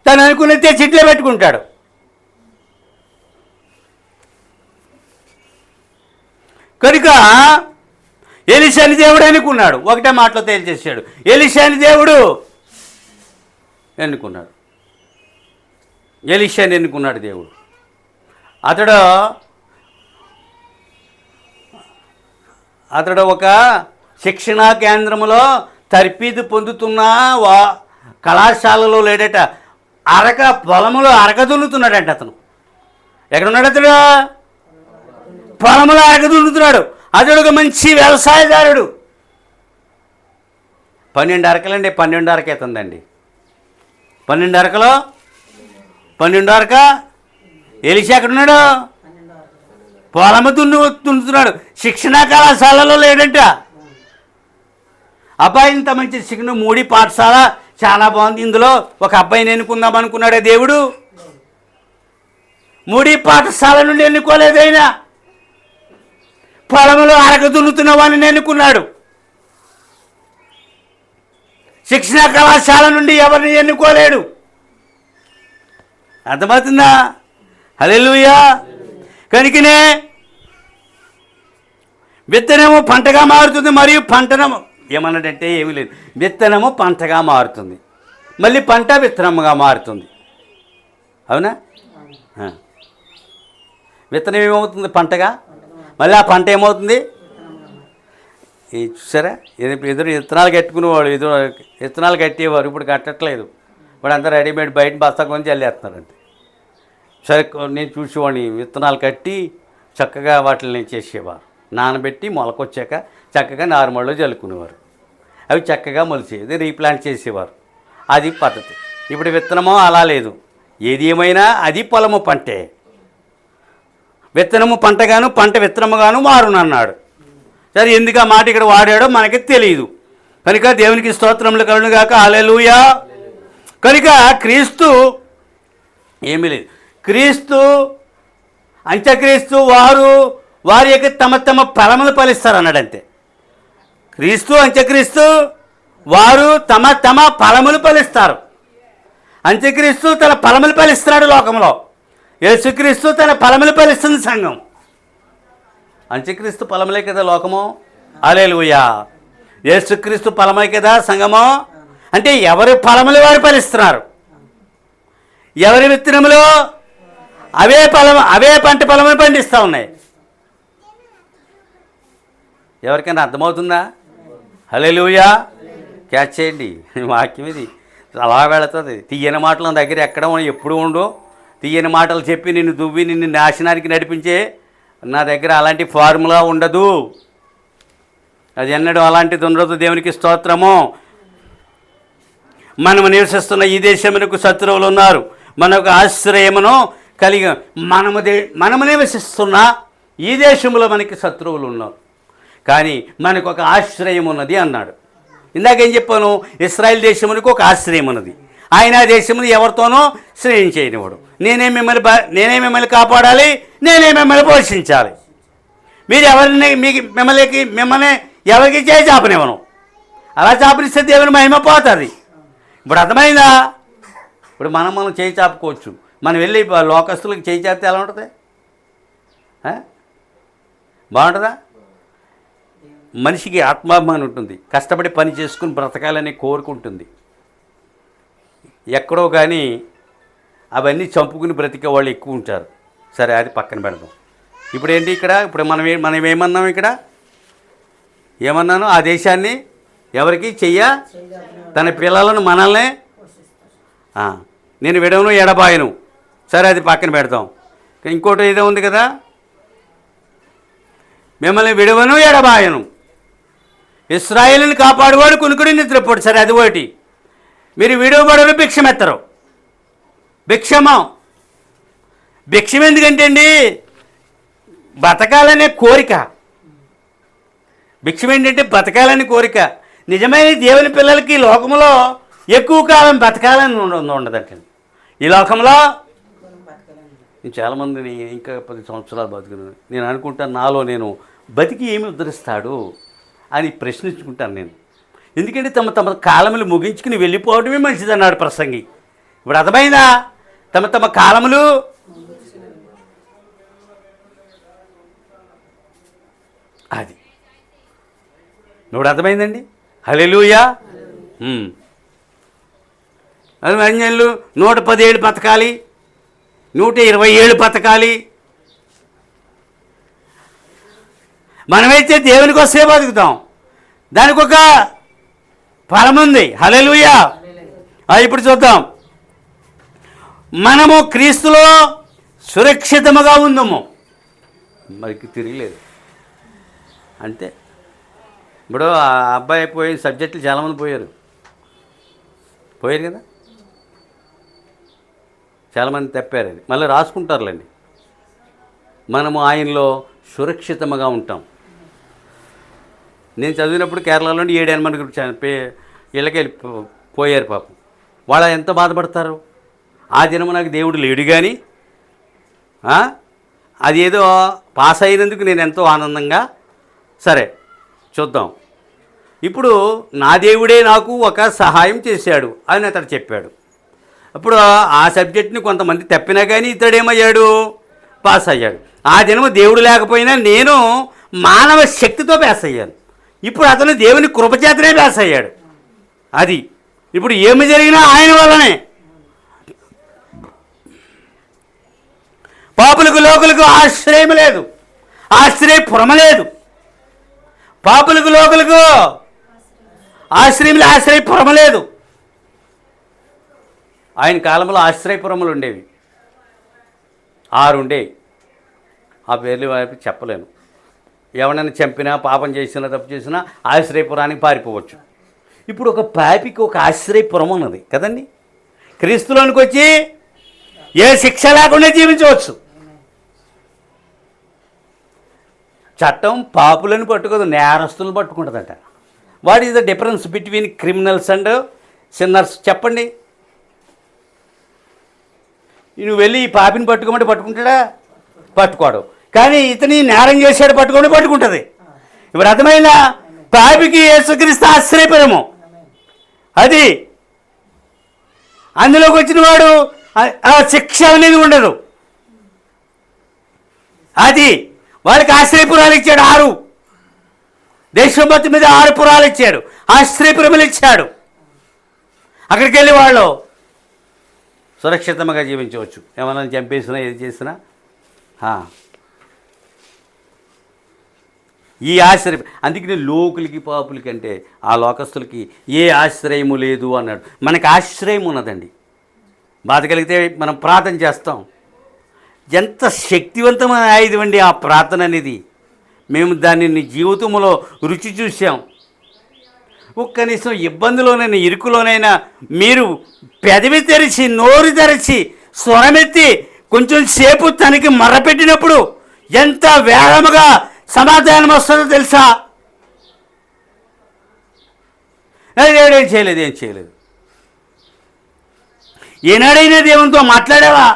తను అనుకున్నట్టే చిట్లో పెట్టుకుంటాడు. కనుక ఎలీషాని దేవుడు అనుకున్నాడు. ఒకటే మాటలో తేల్చేసాడు. ఎలీషాని దేవుడు ఎన్నుకున్నాడు. ఎలీషాని ఎన్నుకున్నాడు దేవుడు. అతడు ఒక శిక్షణా కేంద్రంలో తర్ఫీదు పొందుతున్న కళాశాలలో లేడట. పొలములో అరక దున్నుతున్నాడంట. అతను ఎక్కడున్నాడు? అతడు పొలములో అరక దున్నుతున్నాడు. అతడు ఒక మంచి వ్యవసాయదారుడు. 12 అరకలండి. 12 అరక అవుతుందండి. 12 అరకలో 12 అరక. ఎలీషా ఎక్కడున్నాడు? పొలము దున్నుతున్నాడు. శిక్షణా కళాశాలలో లేడంట. అబ్బాయి ఇంత మంచి శిక్షణ, మూడి పాఠశాల చాలా బాగుంది. ఇందులో ఒక అబ్బాయిని ఎన్నుకుందాం అనుకున్నాడే దేవుడు. మూడి పాఠశాల నుండి ఎన్నుకోలేదైనా పొలములో అరక దున్నుతున్న వాడిని ఎన్నుకున్నాడు. శిక్షణా కళాశాల నుండి ఎవరిని ఎన్నుకోలేడు. అర్థమవుతుందా? హల్లెలూయా. కనుకనే విత్తనము పంటగా మారుతుంది, మరియు పంటనము ఏమన్నాడంటే ఏమీ లేదు. విత్తనము పంటగా మారుతుంది, మళ్ళీ పంట విత్తనముగా మారుతుంది. అవునా? విత్తనం ఏమవుతుంది? పంటగా. మళ్ళీ ఆ పంట ఏమవుతుంది? చూసారా? ఎదురు విత్తనాలు కట్టుకునేవాడు, విత్తనాలు కట్టేవారు. ఇప్పుడు కట్టట్లేదు. ఇప్పుడు అంతా రెడీమేడ్ బయట బస్తా కొని చల్లేస్తున్నారంటే. సరే, నేను చూసేవాడిని. విత్తనాలు కట్టి చక్కగా వాటిని చేసేవారు. నానబెట్టి మొలకొచ్చాక చక్కగా నారుమడిలో జల్లుకునేవారు. అవి చక్కగా మొలిచేది, రీప్లాంట్ చేసేవారు. అది పద్ధతి. ఇప్పుడు విత్తనమో అలా లేదు. ఏది ఏమైనా అది పొలము పంటే. విత్తనము పంటగాను, పంట విత్తనముగాను మారునన్నాడు. సరే, ఎందుకు ఆ మాట ఇక్కడ వాడాడో మనకి తెలియదు. కనుక దేవునికి స్తోత్రములు కలుగును గాక. హల్లెలూయా. కనుక క్రీస్తు ఏమీ లేదు. క్రీస్తు, అంత్యక్రీస్తు వారి యొక్క తమ తమ ఫలములు ఫలిస్తారు అన్నాడంతే. క్రీస్తు, అంత్యక్రీస్తు వారు తమ తమ ఫలములు ఫలిస్తారు. అంత్యక్రీస్తు తన ఫలములు ఫలిస్తున్నాడు లోకంలో. యేసుక్రీస్తు తన ఫలములు ఫలిస్తుంది సంఘం. అంత్యక్రీస్తు ఫలములే కదా లోకము. హల్లెలూయా. యేసుక్రీస్తు ఫలమే కదా సంఘము. అంటే ఎవరి ఫలములు వారు ఫలిస్తున్నారు. ఎవరి విత్తనములు అవే పంట ఫలములు పండిస్తూ ఉన్నాయి. ఎవరికైనా అర్థమవుతుందా? హల్లెలూయా. క్యాచ్ చేయండి. వాక్యం ఇది అలా వెళుతుంది. తీయని మాటల దగ్గర ఎక్కడ ఎప్పుడు ఉండు. తీయని మాటలు చెప్పి నిన్ను దువ్వి నిన్ను నాశనానికి నడిపించే నా దగ్గర అలాంటి ఫార్ములా ఉండదు. అది ఎన్నడూ అలాంటిది ఉండదు. దేవునికి స్తోత్రము. మనము నివసిస్తున్న ఈ దేశమునకు శత్రువులు ఉన్నారు. మనకు ఆశ్రయమును కలిగి మనము నివసిస్తున్న ఈ దేశంలో మనకి శత్రువులు ఉన్నారు. కానీ మనకు ఒక ఆశ్రయం ఉన్నది అన్నాడు. ఇందాకేం చెప్పాను, ఇశ్రాయేల్ దేశమునికి ఒక ఆశ్రయం ఉన్నది. ఆయన ఆ దేశమును ఎవరితోనో శ్రేయం చేయనివాడు. నేనే మిమ్మల్ని కాపాడాలి, నేనే మిమ్మల్ని పోషించాలి. మీరు ఎవరిని మిమ్మల్ని ఎవరికి చేయి చాపనివ్వను. అలా చాపనిస్తే దేవుని మహిమ పోతుంది. ఇప్పుడు అర్థమైందా? ఇప్పుడు మనం చేయి చాపుకోవచ్చు. మనం వెళ్ళి లోకస్తులకు చేయి చాపితే ఎలా ఉంటుంది? బాగుంటుందా? మనిషికి ఆత్మాభిమానం ఉంటుంది, కష్టపడి పని చేసుకుని బ్రతకాలని కోరుకుంటుంది. ఎక్కడో కానీ అవన్నీ చంపుకుని బ్రతికే వాళ్ళు ఎక్కువ ఉంటారు. సరే, అది పక్కన పెడదాం. ఇప్పుడు ఏంటి ఇప్పుడు మనం ఏమన్నాం ఇక్కడ? ఏమన్నాను? ఆ దేశాన్ని ఎవరికి తన పిల్లలను మనల్ని నేను విడవను ఎడబాయను. సరే, అది పక్కన పెడతాం. ఇంకోటి ఏదో ఉంది కదా, మిమ్మల్ని విడవను ఎడబాయను, ఇశ్రాయేలుని కాపాడువాడు కునుకుడి నిద్రపోడు. సరే, అది ఒకటి. మీరు విడవబడరు, భిక్షమెత్తరు. భిక్షం ఎందుకంటే అండి, బతకాలనే కోరిక. భిక్షం ఏంటంటే బతకాలని కోరిక. నిజమైన దేవుని పిల్లలకి లోకంలో ఎక్కువ కాలం బతకాలని ఉండదంటండి. ఈ లోకంలో నేను చాలామందిని ఇంకా 10 సంవత్సరాలు బతుకున్నాను. నేను అనుకుంటాను, నాలో నేను బతికి ఏమి ఉద్ధరిస్తాడు అని ప్రశ్నించుకుంటాను నేను. ఎందుకంటే తమ కాలములు ముగించుకుని వెళ్ళిపోవడమే మంచిది అన్నాడు ప్రసంగి. ఇప్పుడు అర్థమైందా? తమ కాలములు అది ఇప్పుడు అర్థమైందండి. హల్లెలూయా. అది అన్యులు 110 ఏళ్ళు బతకాలి, 120 ఏళ్ళు బతకాలి. మనమైతే దేవుని కోసమే బతుకుతాం, దానికి ఒక ఫలం ఉంది. హల్లెలూయా. ఇప్పుడు చూద్దాం, మనము క్రీస్తులో సురక్షితముగా ఉందాము. మనకి తిరగలేదు అంతే. ఇప్పుడు ఆ అబ్బాయి పోయిన సబ్జెక్టులు చాలామంది పోయారు కదా, చాలామంది తప్పారు. అది మళ్ళీ రాసుకుంటారులేండి. మనము ఆయనలో సురక్షితముగా ఉంటాం. నేను చదివినప్పుడు కేరళలో 7-8 మంది ఇళ్ళకి పోయారు పాపం. వాళ్ళు ఎంత బాధపడతారు. ఆ దినము నాకు దేవుడు లేడు కానీ అది ఏదో పాస్ అయినందుకు నేను ఎంతో ఆనందంగా. సరే, చూద్దాం. ఇప్పుడు నా దేవుడే నాకు ఒక సహాయం చేశాడు అని అతడు చెప్పాడు. అప్పుడు ఆ సబ్జెక్ట్ని కొంతమంది తప్పినా కానీ ఇతడేమయ్యాడు, పాస్ అయ్యాడు. ఆ దినము దేవుడు లేకపోయినా నేను మానవ శక్తితో పాస్ అయ్యాను. ఇప్పుడు అతను దేవుని కృపచేతనే పాస్ అయ్యాడు. అది ఇప్పుడు ఏమి జరిగినా ఆయన వల్లనే. పాపులకు లోకులకు ఆశ్రయం లేదు, ఆశ్రయపురం లేదు. పాపులకు లోకులకు ఆశ్రయపురం లేదు. ఆయన కాలంలో ఆశ్రయపురములు ఉండేవి, 6 ఉండేవి. ఆ పేర్లు వైపు చెప్పలేను. ఎవరైనా చంపినా, పాపం చేసినా, తప్పు చేసినా ఆశ్రయపురానికి పారిపోవచ్చు. ఇప్పుడు ఒక పాపికి ఒక ఆశ్రయపురం ఉన్నది కదండి. క్రీస్తులోనికి వచ్చి ఏ శిక్ష లేకుండా జీవించవచ్చు. చట్టం పాపులను పట్టుకోదు, నేరస్తులను పట్టుకుంటుందట. What is the difference between criminals and sinners? చెప్పండి. నువ్వు వెళ్ళి ఈ పాపిని పట్టుకోమంటే పట్టుకుంటాడా? పట్టుకోడు. కానీ ఇతని నేరం చేశాడు పట్టుకుంటుంది. ఇప్పుడు అర్థమైందా? పాపికి యేసుక్రీస్తు ఆశ్రయపురము. అది అందులోకి వచ్చిన వాడు ఆ శిక్ష అనేది ఉండదు. అది వాళ్ళకి ఆశ్రయపురాలు ఇచ్చాడు. 6 దేశం మొత్తం మీద 6 పురాలు ఇచ్చాడు, ఆశ్రయపురములు ఇచ్చాడు. అక్కడికి వెళ్ళి వాళ్ళు సురక్షితంగా జీవించవచ్చు. ఏమన్నా చంపేసినా, ఏది చేసినా. ఈ ఆశ్రయం అందుకని లోకులకి, పాపులకి అంటే ఆ లోకస్తులకి ఏ ఆశ్రయము లేదు అన్నాడు. మనకు ఆశ్రయం ఉన్నదండి. బాధ కలిగితే మనం ప్రార్థన చేస్తాం. ఎంత శక్తివంతమైన ఆయుధం అండి ఆ ప్రార్థన అనేది. మేము దానిని జీవితంలో రుచి చూసాం. కనీసం ఇబ్బందిలోనైనా, ఇరుకులోనైనా మీరు పెదవి తెరిచి, నోరు తెరిచి, స్వరమెత్తి కొంచెం సేపు తనకి మర్రపెట్టినప్పుడు ఎంత వేగముగా సమాధానం వస్తుందో తెలుసా? దేవుడు ఏం చేయలేదు. ఏనాడైనా దేవునితో మాట్లాడావా?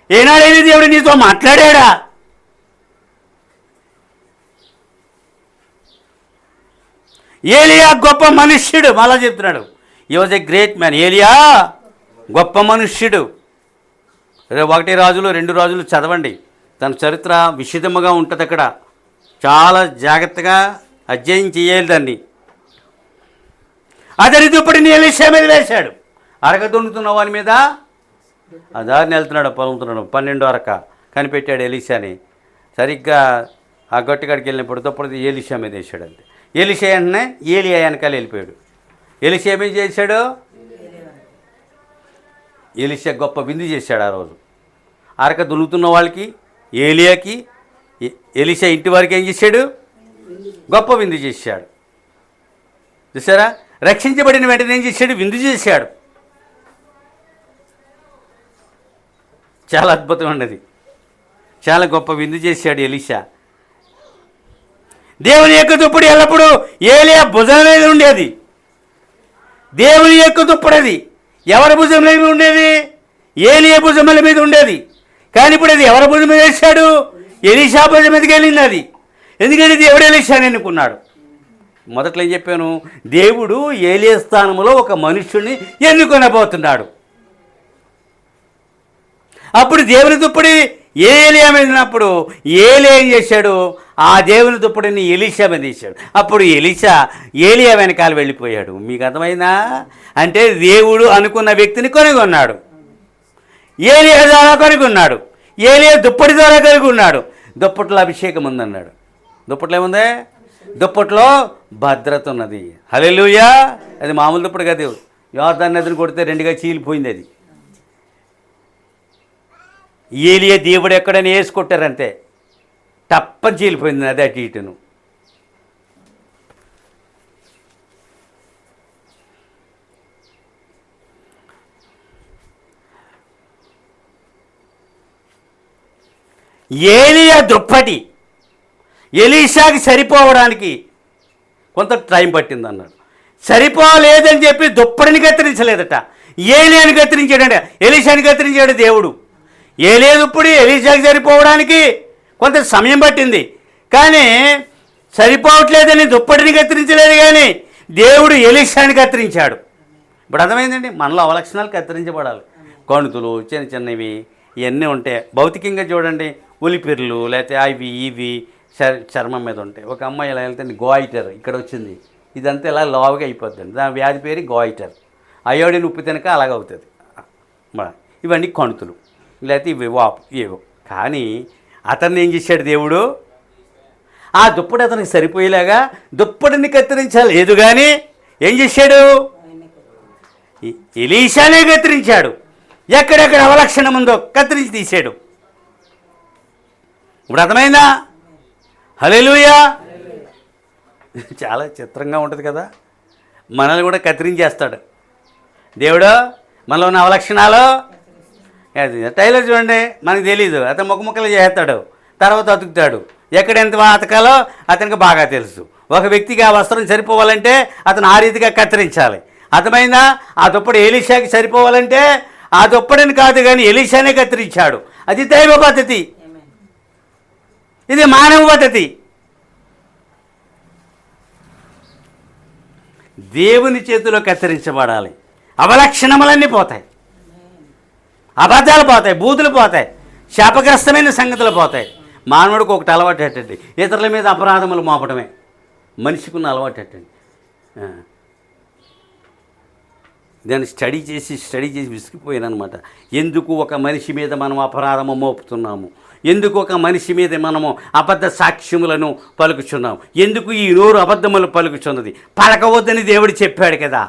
ఏనాడైనా దేవుడు నీతో మాట్లాడా? ఏలియా గొప్ప మనుష్యుడు. మళ్ళా చెప్తున్నాడు, ఈ వాజ్ ఎ గ్రేట్ మ్యాన్. ఏలియా గొప్ప మనుష్యుడు. 1 రాజులు 2 రాజులు చదవండి, తన చరిత్ర విశదముగా ఉంటుంది. అక్కడ చాలా జాగ్రత్తగా అధ్యయనం చేయాలి దాన్ని. అతని దుప్పటిని ఎలీషా మీద వేశాడు. అరక దున్నుతున్న వాని మీద ఆ దారిని వెళ్తున్నాడు, పొలుతున్నాడు. 12 అరక కనిపెట్టాడు ఎలీషాని. సరిగ్గా ఆ గట్టుకాడికి వెళ్ళినప్పుడు దుప్పటి ఎలీషా మీద వేసాడు. అంతే. ఎలీషా వెంటనే ఏలియా వెనకాల వెళ్ళిపోయాడు. ఎలీషా ఏమేం చేశాడు? ఎలీషా గొప్ప విందు చేశాడు ఆ రోజు. అరక దున్నుతున్న వాళ్ళకి, ఏలియాకి, ఎలీషా ఇంటి వారికి ఏం చేశాడు? గొప్ప విందు చేశాడు. చూసారా? రక్షించబడిన వెంటనే ఏం చేశాడు? విందు చేశాడు. చాలా అద్భుతం ఉన్నది. చాలా గొప్ప విందు చేశాడు ఎలీషా. దేవుని యొక్క దుప్పటి ఎల్లప్పుడూ ఏలియా భుజం మీద ఉండేది. దేవుని యొక్క దుప్పటి ఎవరి భుజం మీద ఉండేది? ఏలియా భుజముల మీద ఉండేది. కానీ ఇప్పుడు అది ఎవరి భుజం మీద వేశాడు? ఎలీషా భుజం మీదకి వెళ్ళింది అది. ఎందుకంటే దేవుడు ఎలీషాని ఎన్నుకున్నాడు. మొదట్లో ఏం చెప్పాను? దేవుడు ఏలియా స్థానంలో ఒక మనుష్యుడిని ఎన్నుకొనబోతున్నాడు. అప్పుడు దేవుని దుప్పటి ఏలియా మీద ఉన్నప్పుడు ఏలియా ఏం చేశాడు? ఆ దేవుని దుప్పటిని ఎలీషా మీద తీశాడు. అప్పుడు ఎలీషా ఏలియా వెనకాల వెళ్ళిపోయాడు. మీకు అర్థమైందా? అంటే దేవుడు అనుకున్న వ్యక్తిని కొనుగొన్నాడు. ఏలియా ద్వారా కొనుగొన్నాడు. ఏలియా దుప్పటి ద్వారా కొనుగొన్నాడు. దుప్పట్లో అభిషేకం ఉందన్నాడు. దుప్పట్లో ఏముంది? దుప్పట్లో భద్రత ఉన్నది. హల్లెలూయా. అది మామూలు దుప్పటి కాదు. యోర్దాను నదిని కొడితే 2గా చీలిపోయింది అది. ఏలియా దేవుడు ఎక్కడని వేసుకొట్టారంతే, టప్పని చీలిపోయింది అది అటు ఇటును. ఏలియా దుప్పటి ఎలీషాకి సరిపోవడానికి కొంత టైం పట్టింది అన్నాడు. సరిపోలేదని చెప్పి దుప్పటిని కత్తిరించలేదట, ఏలియాని కత్తిరించాడంట. ఎలీషాని కత్తిరించాడు దేవుడు. ఏలియా దుప్పటి ఎలీషాకి సరిపోవడానికి కొంత సమయం పట్టింది. కానీ సరిపోవట్లేదని దుప్పటిని కత్తిరించలేదు, కానీ దేవుడు ఎలీషాని కత్తిరించాడు. ఇప్పుడు అర్థమైందండి, మనలో అవలక్షణాలు కత్తిరించబడాలి. కణుతులు చిన్న చిన్నవి ఇవన్నీ ఉంటాయి. భౌతికంగా చూడండి, ఉలిపిర్లు లేకపోతే అవి ఇవి చర్మం మీద ఉంటాయి. ఒక అమ్మాయి ఇలా వెళ్తే గోయిటర్ ఇక్కడ వచ్చింది, ఇదంతా ఇలా లావుగా అయిపోతుంది. దాని వ్యాధి పేరు గోయిటర్. అయోడిన్ ఉప్పు తినక అలాగవుతుంది. ఇవన్నీ కణుతులు లేకపోతే ఇవి వాపు ఏవో. కానీ అతన్ని ఏం చేశాడు దేవుడు? ఆ దుప్పటి అతనికి సరిపోయేలాగా దుప్పటిని కత్తిరించలేదు, కానీ ఏం చేశాడు? ఎలీషానే కత్తిరించాడు. ఎక్కడెక్కడ అవలక్షణం ఉందో కత్తిరించి తీసాడు. ఇప్పుడు అర్థమైందా? హల్లెలూయా. చాలా చిత్రంగా ఉంటుంది కదా. మనల్ని కూడా కత్తిరించేస్తాడు దేవుడు. మనలో ఉన్న అవలక్షణాలు టైలర్ చూడండి, మనకు తెలీదు. అతను ముక్కలు చేస్తాడు, తర్వాత అతుకుతాడు. ఎక్కడ ఎంత అతకాలో అతనికి బాగా తెలుసు. ఒక వ్యక్తికి ఆ వస్త్రం సరిపోవాలంటే అతను ఆ రీతిగా కత్తిరించాలి. అర్థమైందా? ఆ దుప్పటి ఎలీషాకి సరిపోవాలంటే ఆ దుప్పటిని కాదు, కానీ ఎలీషానే కత్తిరించాడు. అది దైవ పద్ధతి, ఇది మానవ పద్ధతి. దేవుని చేతిలో కత్తిరించబడాలి. అవలక్షణములన్నీ పోతాయి, అబద్ధాలు పోతాయి, బూతులు పోతాయి, శాపగ్రస్తమైన సంగతులు పోతాయి. మానవుడికి ఒకటి అలవాటు ఏంటండి? ఇతరుల మీద అపరాధములు మోపడమే మనిషికున్న అలవాటు ఏంటండి. దాన్ని స్టడీ చేసి విసిగిపోయానమాట. ఎందుకు ఒక మనిషి మీద మనం అపరాధము మోపుతున్నాము? ఎందుకు ఒక మనిషి మీద మనము అబద్ధ సాక్ష్యములను పలుకుచున్నాము? ఎందుకు ఈ నోరు అబద్ధములు పలుకుచున్నది? పలకవద్దని దేవుడు చెప్పాడు కదా.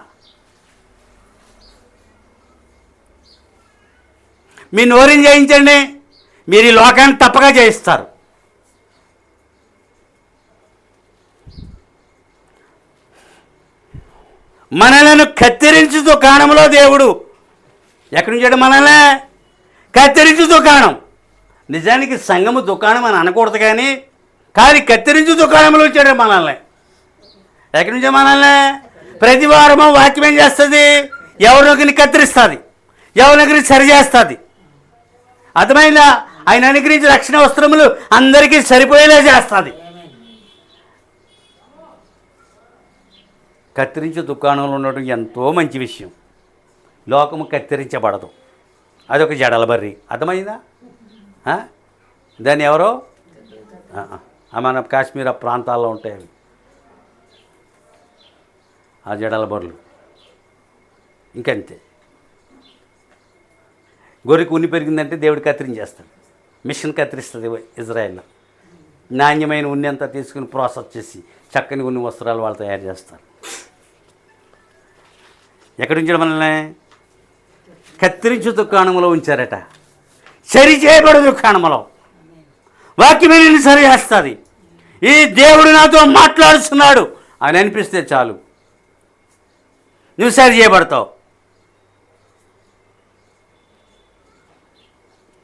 మీ నోరుని జయించండి, మీరు ఈ లోకాన్ని తప్పగా జయిస్తారు. మనలను కత్తిరించు దుకాణంలో దేవుడు ఎక్కడి నుంచి మనల్ని కత్తిరించు దుకాణం. నిజానికి సంఘము దుకాణం అని అనకూడదు, కానీ కత్తిరించు దుకాణంలో వచ్చాడు మనల్ని. ఎక్కడి నుంచో మనల్ని ప్రతి వారము వాక్యం ఏం చేస్తుంది? ఎవరినొకరిని కత్తిరిస్తుంది, ఎవరినొకరిని సరి చేస్తుంది. అర్థమైందా? ఆయన అనుగ్రహించిన రక్షణ వస్త్రములు అందరికీ సరిపోయేలా చేస్తుంది. కత్తిరించే దుకాణంలో ఉండడం ఎంతో మంచి విషయం. లోకము కత్తిరించబడదు, అదొక జడలబర్రి. అర్థమైందా? దాన్ని ఎవరో మన కాశ్మీర్ ప్రాంతాల్లో ఉంటాయి అవి, ఆ జడలబర్లు. ఇంకంతే. గొర్రెకు ఉన్ని పెరిగిందంటే దేవుడు కత్తిరించేస్తాడు. మిషన్ కత్తిరిస్తుంది ఇజ్రాయెల్లో. నాణ్యమైన ఉన్ని అంతా తీసుకుని ప్రాసెస్ చేసి చక్కని ఉన్ని వస్త్రాలు వాళ్ళు తయారు చేస్తారు. ఎక్కడి ఉంచాడు మనల్ని? కత్తిరించు దుకాణంలో ఉంచారట. సరి చేయబడు దుకాణంలో వాక్యమే నేను సరి చేస్తుంది. ఈ దేవుడు నాతో మాట్లాడుతున్నాడు అని అనిపిస్తే చాలు, నువ్వు సరి చేయబడతావు.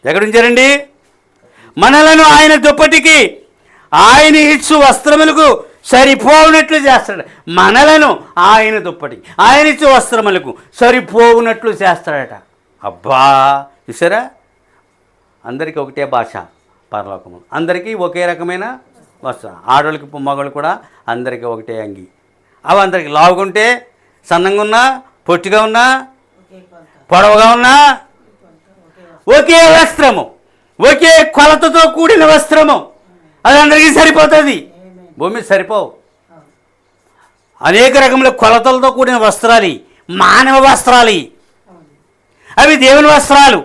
ఎక్కడుంచారండి? మనలను ఆయన దుప్పటికి ఆయన ఇచ్చు వస్త్రములకు సరిపోవునట్లు చేస్తాడు. మనలను ఆయన దుప్పటి ఆయన ఇచ్చు వస్త్రములకు సరిపోవునట్లు చేస్తాడట. అబ్బా, చూసారా? అందరికీ ఒకటే భాష పరలోకము, అందరికీ ఒకే రకమైన వస్త్రం. ఆడవాళ్ళకి మగవాళ్ళు కూడా అందరికీ ఒకటే అంగి. అవి అందరికీ లావుకుంటే, సన్నంగా ఉన్నా, పొట్టిగా ఉన్నా, పొడవుగా ఉన్నా ఒకే వస్త్రము, ఒకే కొలతతో కూడిన వస్త్రము. అది అందరికీ సరిపోతుంది. భూమి సరిపోవు. అనేక రకముల కొలతలతో కూడిన వస్త్రాలు, మానవ వస్త్రాలు, అవి దేవుని వస్త్రాలు.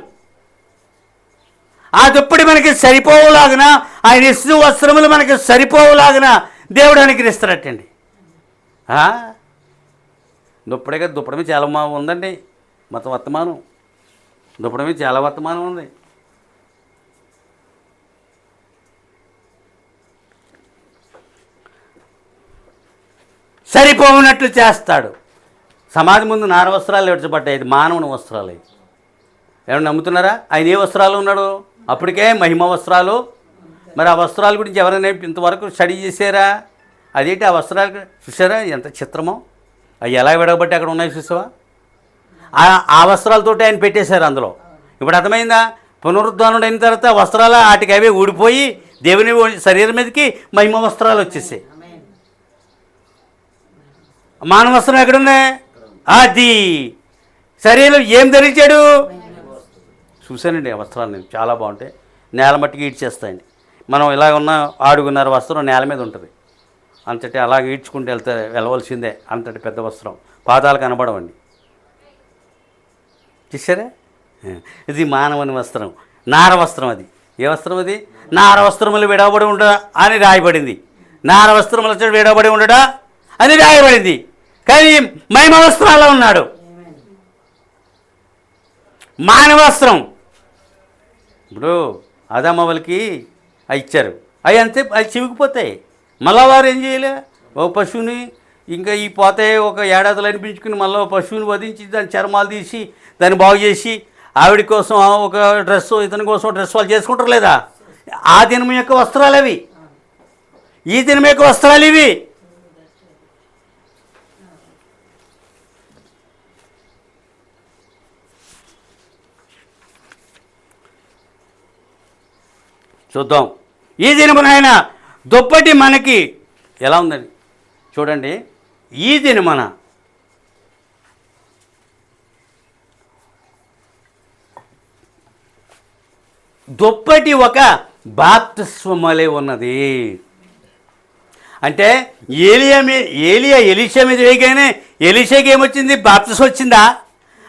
ఆ దుప్పటి మనకి సరిపోవులాగిన, ఆయన ఇస్తు వస్త్రములు మనకి సరిపోవులాగిన దేవుడు అనుగ్రహిస్తారటండి. దుప్పటి మీద చాలా ఉందండి. వర్తమానం దుప్పటి మీద చాలా వర్తమానం ఉంది. సరిపోవునట్లు చేస్తాడు. సమాధి ముందు నార వస్త్రాలు విడిచబడ్డాయి. ఇది మానవుని వస్త్రాలు. ఏమన్నా నమ్ముతున్నారా? ఆయన ఏ వస్త్రాలు ఉన్నాడు? అప్పటికే మహిమ వస్త్రాలు. మరి ఆ వస్త్రాల గురించి ఎవరైనా ఇంతవరకు స్టడీ చేశారా? అదేంటి ఆ వస్త్రాలు చూసారా? ఎంత చిత్రమో. అవి ఎలా విడగబట్టి అక్కడ ఉన్నాయి చూసావా? ఆ వస్త్రాలతోటి ఆయన పెట్టేశారు అందులో. ఇప్పుడు అర్థమైందా? పునరుద్ధానుడు అయిన తర్వాత వస్త్రాలు వాటికి అవే ఊడిపోయి దేవుని శరీరం మీదకి మహిమ వస్త్రాలు వచ్చేసాయి. మానవ వస్త్రం ఎక్కడున్నాయి? అది శరీరం ఏం ధరించాడు? చూశానండి ఆ వస్త్రాలు, నేను చాలా బాగుంటాయి. నేల మట్టికి ఈడ్చేస్తాయండి. మనం ఇలా ఉన్న ఆడుగున్నర వస్త్రం నేల మీద ఉంటుంది. అంతటి అలాగే ఈడ్చుకుంటూ వెళ్ళవలసిందే. అంతటి పెద్ద వస్త్రం పాదాలు కనబడవండి. చూసారా? ఇది మానవుని వస్త్రం, నార వస్త్రం. అది ఏ వస్త్రం? అది నార వస్త్రములు విడవబడి ఉండడా అని రాయబడింది. నార వస్త్రములు విడవబడి ఉండడా అని రాయబడింది. కానీ మహిమ వస్త్రాల్లో ఉన్నాడు. మానవ వస్త్రం. ఇప్పుడు ఆదామవ్వలకి అవి ఇచ్చారు. అవి అంతే, అవి చివికిపోతాయి. మళ్ళా వారు ఏం చేయలే? ఓ పశువుని ఇంకా ఈ పోతాయి ఒక ఏడాదిలో అనిపించుకుని మళ్ళీ పశువుని వధించి దాని చర్మాలు తీసి దాన్ని బాగు చేసి ఆవిడ కోసం ఒక డ్రెస్, ఇతని కోసం డ్రెస్ వాళ్ళు చేసుకుంటారు లేదా? ఆ దినం యొక్క వస్త్రాలు అవి. ఈ దినం యొక్క వస్త్రాలు ఇవి. చూద్దాం. ఈ దినమున ఆయన దుప్పటి మనకి ఎలా ఉందండి చూడండి. ఈ దినమున దుప్పటి ఒక బాప్తిస్మం వలె ఉన్నది. అంటే ఎలీషా మీద వేయగానే ఎలీషాకి ఏమొచ్చింది? బాప్తిస్మం వచ్చిందా?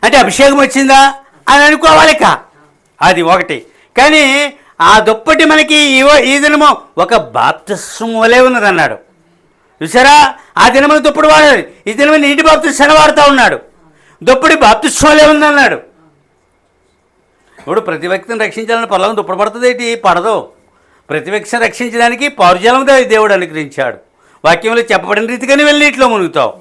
అంటే అభిషేకం వచ్చిందా అని అనుకోవాలి. అది ఒకటి. కానీ ఆ దుప్పటి మనకి ఈ దినము ఒక బాప్తిస్మం వలె ఉన్నది అన్నాడు. చూసారా? ఆ దినమున దుప్పటి వాడాలి. ఈ దినము నీటి బాప్తిస్మం వాడుతూ ఉన్నాడు. దుప్పటి బాప్తిస్మం వలె ఉందన్నాడు. ఇప్పుడు ప్రతి వ్యక్తిని రక్షించాలని పర్లోకం దుప్పటి పడుతుంది ఏంటి? పడదు. ప్రతి వ్యక్తిని రక్షించడానికి పౌరుజలం దేవుడు అనుగ్రహించాడు. వాక్యంలో చెప్పబడిన రీతిగానే వెళ్ళి నీటిలో మునుగుతావు.